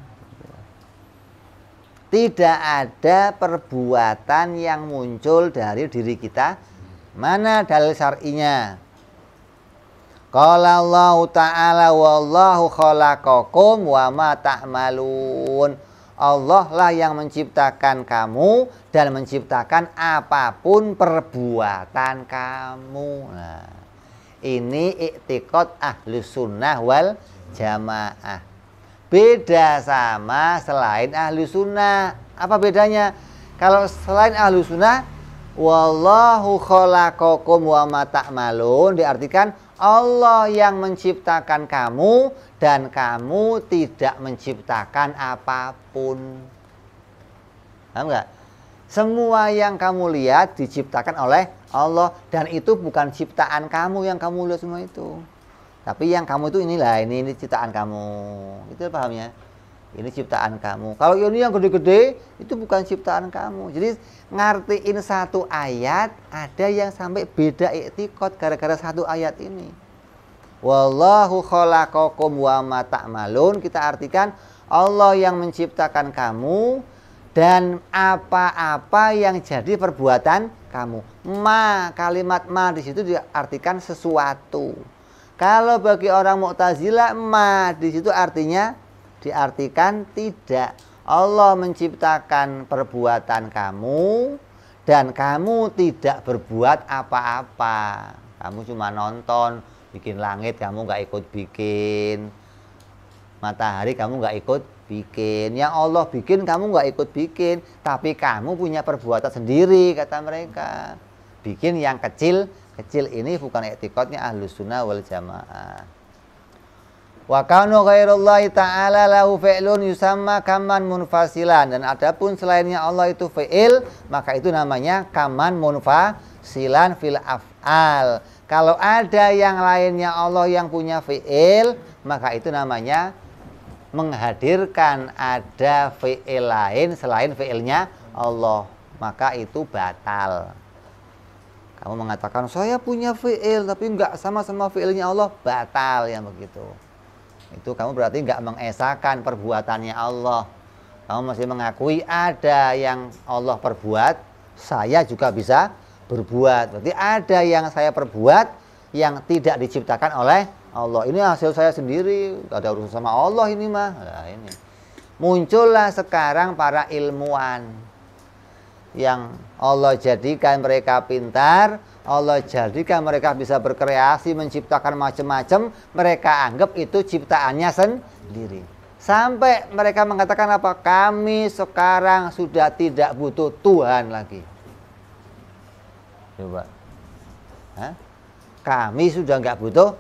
Tidak ada perbuatan yang muncul dari diri kita. Mana dalil syar'inya? Qala Allah Ta'ala wallahu khalaqakum wa ma ta'malun. Allah lah yang menciptakan kamu dan menciptakan apapun perbuatan kamu. Nah, ini i'tiqad Ahlus Sunnah wal Jamaah. Beda sama selain Ahlus Sunnah. Apa bedanya? Kalau selain Ahlus Sunnah, wallahu khalaqakum wa ma ta'malun, diartikan Allah yang menciptakan kamu dan kamu tidak menciptakan apapun. Paham nggak? Semua yang kamu lihat diciptakan oleh Allah, dan itu bukan ciptaan kamu yang kamu lihat semua itu. Tapi yang kamu itu inilah, ini ciptaan kamu. Itu pahamnya? Ini ciptaan kamu. Kalau ini yang gede-gede, itu bukan ciptaan kamu. Jadi ngartiin satu ayat, ada yang sampai beda i'tiqad gara-gara satu ayat ini. Wallahu khalaqakum wa ma ta'malun. Kita artikan Allah yang menciptakan kamu dan apa-apa yang jadi perbuatan kamu. Kalimat ma di situ diartikan sesuatu. Kalau bagi orang Mu'tazilah, di situ artinya diartikan tidak. Allah menciptakan perbuatan kamu dan kamu tidak berbuat apa-apa. Kamu cuma nonton, bikin langit kamu nggak ikut bikin, matahari kamu nggak ikut bikin, yang Allah bikin kamu nggak ikut bikin, tapi kamu punya perbuatan sendiri, kata mereka. Bikin yang kecil ini bukan i'tiqadnya Ahlus Sunnah wal Jamaah. Wa kanu ghairullahi ta'ala lahu fi'lun yusamma kaman munfasilan. Dan adapun selainnya Allah itu fi'il, maka itu namanya kaman munfasilan fil af'al. Kalau ada yang lainnya Allah yang punya fi'il, maka itu namanya menghadirkan ada fi'il lain selain fi'ilnya Allah, maka itu batal. Kamu mengatakan saya punya fi'il tapi enggak sama-sama fi'ilnya Allah, batal yang begitu. Itu kamu berarti enggak mengesahkan perbuatannya Allah. Kamu masih mengakui ada yang Allah perbuat, saya juga bisa berbuat. Berarti ada yang saya perbuat yang tidak diciptakan oleh Allah. Ini hasil saya sendiri, gak ada urusan sama Allah ini mah. Nah, ini muncullah sekarang para ilmuwan yang Allah jadikan mereka pintar, Allah jadikan mereka bisa berkreasi, menciptakan macam-macam. Mereka anggap itu ciptaannya sendiri. Sampai mereka mengatakan apa? Kami sekarang sudah tidak butuh Tuhan lagi. Coba. Hah? Kami sudah nggak butuh.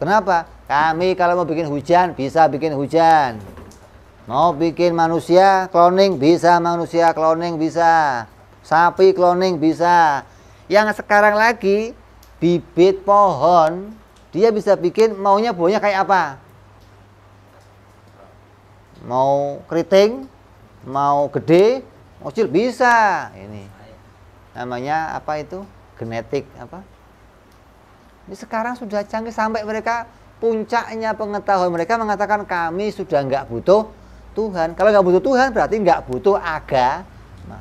Kenapa? Kami kalau mau bikin hujan, bisa bikin hujan. Mau bikin manusia cloning, bisa. Manusia cloning, bisa. Sapi cloning, bisa. Yang sekarang lagi, bibit pohon, dia bisa bikin maunya buahnya kayak apa? Mau keriting, mau gede, mau kecil, bisa. Ini namanya apa itu? Genetik apa? Ini sekarang sudah canggih sampai mereka puncaknya pengetahuan mereka mengatakan kami sudah nggak butuh Tuhan. Kalau nggak butuh Tuhan berarti nggak butuh agama.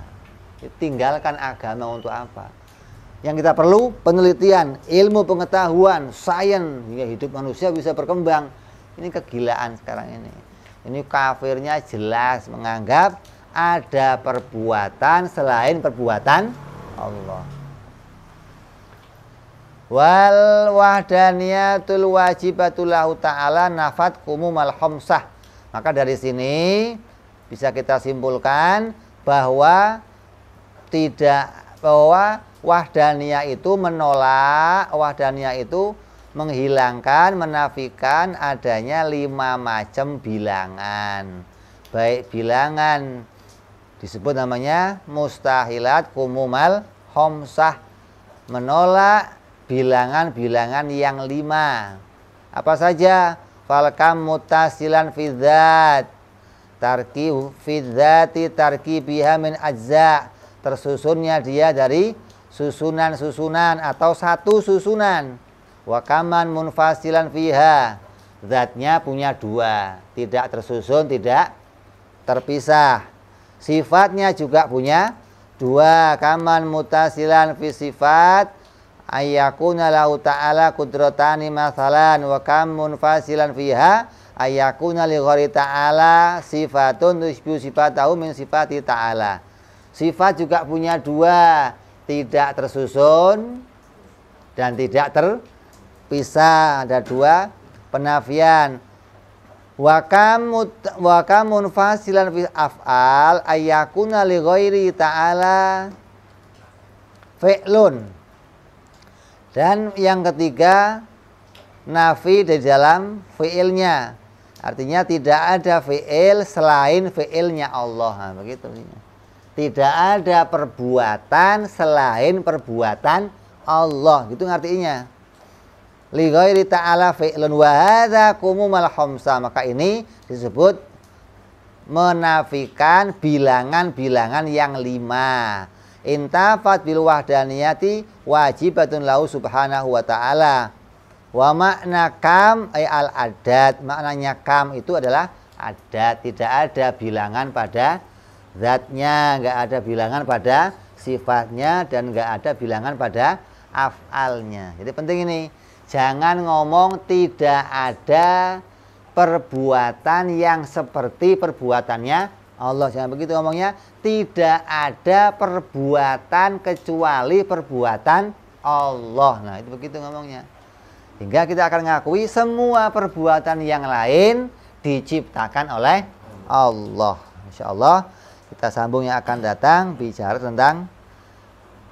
Tinggalkan agama untuk apa? Yang kita perlu penelitian, ilmu pengetahuan, sains hingga hidup manusia bisa berkembang. Ini kegilaan sekarang ini. Ini kafirnya jelas menganggap ada perbuatan selain perbuatan Allah. Wal wahdaniyatul wajibatul lahu ta'ala nafat kumumal khamsah. Maka dari sini bisa kita simpulkan bahwa wahdaniyah itu menolak, wahdaniyah itu menghilangkan, menafikan adanya 5 macam bilangan. Baik bilangan disebut namanya mustahilat kumumal khamsah, menolak bilangan-bilangan yang 5. Apa saja? Falkam mutasilan fidzat, tarki fidzati tarki biha min ajza, tersusunnya dia dari susunan-susunan atau satu susunan. Wa kaman munfasilan fiha, zatnya punya 2, tidak tersusun, tidak terpisah. Sifatnya juga punya 2, kaman mutasilan fi sifat ayyakuna lahu ta'ala kudratani masalan wa kam munfasilan fiha ayyakuna li ghairi ta'ala sifatun tushbihu sifatahu min sifati ta'ala. Sifat juga punya 2, tidak tersusun dan tidak terpisah. Ada 2 penafian. Wa kam munfasilan fi af'al ayyakuna li ghairi ta'ala fi'lun. Dan yang ketiga, nafi di dalam fi'ilnya. Artinya tidak ada fi'il selain fi'ilnya Allah. Nah, begitu. Tidak ada perbuatan selain perbuatan Allah. Gitu artinya. li ghairi ta'ala fi'lun wa hadza kumumal khamsa. Maka ini disebut menafikan bilangan-bilangan yang 5. Intafat bil wahdaniyati wajibatun lahu subhanahu wa ta'ala. Wa makna kam ay al adat. Maknanya kam itu adalah adat. Tidak ada bilangan pada zatnya, enggak ada bilangan pada sifatnya, dan enggak ada bilangan pada af'alnya. Jadi penting ini, jangan ngomong tidak ada perbuatan yang seperti perbuatannya Allah. Jangan begitu ngomongnya. Tidak ada perbuatan kecuali perbuatan Allah. Nah, itu begitu ngomongnya. Hingga kita akan mengakui semua perbuatan yang lain diciptakan oleh Allah. Insya Allah kita sambung yang akan datang bicara tentang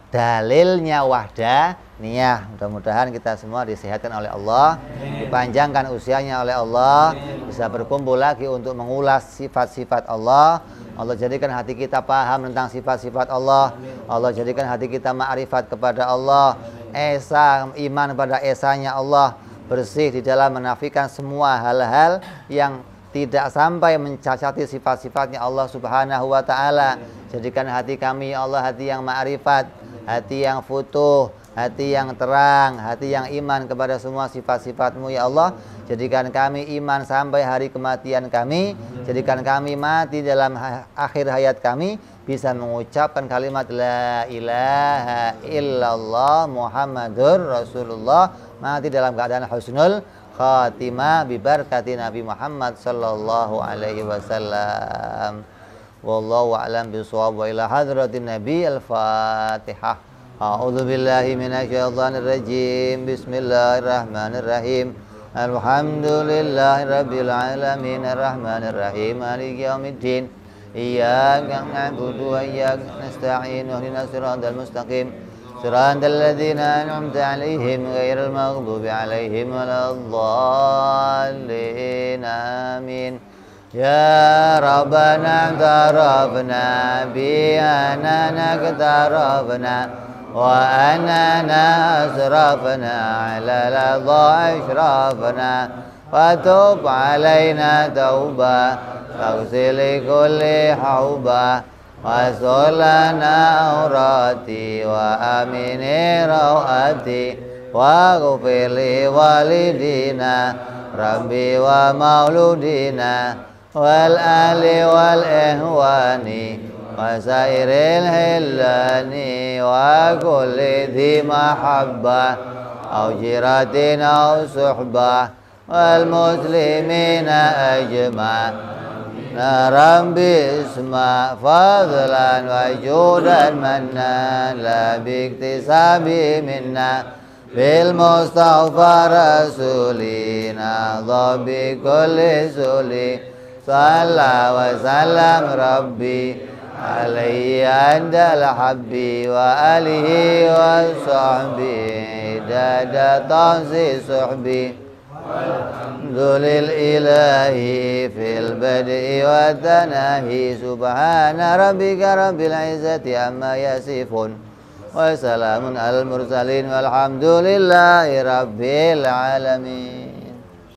dalilnya wahdaniyah. Mudah-mudahan kita semua disehatkan oleh Allah, dipanjangkan usianya oleh Allah, bisa berkumpul lagi untuk mengulas sifat-sifat Allah. Allah jadikan hati kita paham tentang sifat-sifat Allah. Allah jadikan hati kita ma'rifat kepada Allah, esa iman pada esanya Allah, bersih di dalam menafikan semua hal-hal yang tidak sampai mencacati sifat-sifatnya Allah subhanahu wa ta'ala. Jadikan hati kami ya Allah hati yang ma'rifat, hati yang futuh, hati yang terang, hati yang iman kepada semua sifat-sifat-Mu ya Allah. Jadikan kami iman sampai hari kematian kami. Jadikan kami mati dalam akhir hayat kami bisa mengucapkan kalimat la ilaha illallah Muhammadur Rasulullah, mati dalam keadaan husnul khatimah bibarkati Nabi Muhammad sallallahu alaihi wasallam. Wallahu a'lam bishawab. Wa ila hadratin Nabi. Al-Fatihah. A'udzu billahi minasyaitonir rajim. Bismillahirrahmanirrahim. Alhamdulillahi rabbil alamin arrahmanir rahim maliki yaumiddin. Iyyaka na'budu wa iyyaka nasta'in. Ihdinas siratal mustaqim. Siratal ladzina an'amta 'alaihim ghairil maghdubi 'alaihim waladdallin. Amin. Ya Rabbana tarabna bi anana tarabna wa anana asrafna ala ladha ashrafna wa tub alaina tauba faghsil kulli hauba wa solana aurati wa amini rawati wa ghfir li walidina rabbi wa mauludina wal ali wal ihwani wa sairil hillani wa kulli dhi mahabbah au jiratin au suhbah wal muslimina ajma' rabbi isma' fadlan wa judan manna la biktisabi minna bil mustaghfar rasulina dhabi kulli suli salla wa salam rabbi alaihi andal habbi wa alihi wa sahbihi dada tansi suhbi dhulil ilahi fil bad'i wa tanahi subhana rabbika rabbil izzati amma yasifun wa salamun al mursalin walhamdulillahi rabbil alamin.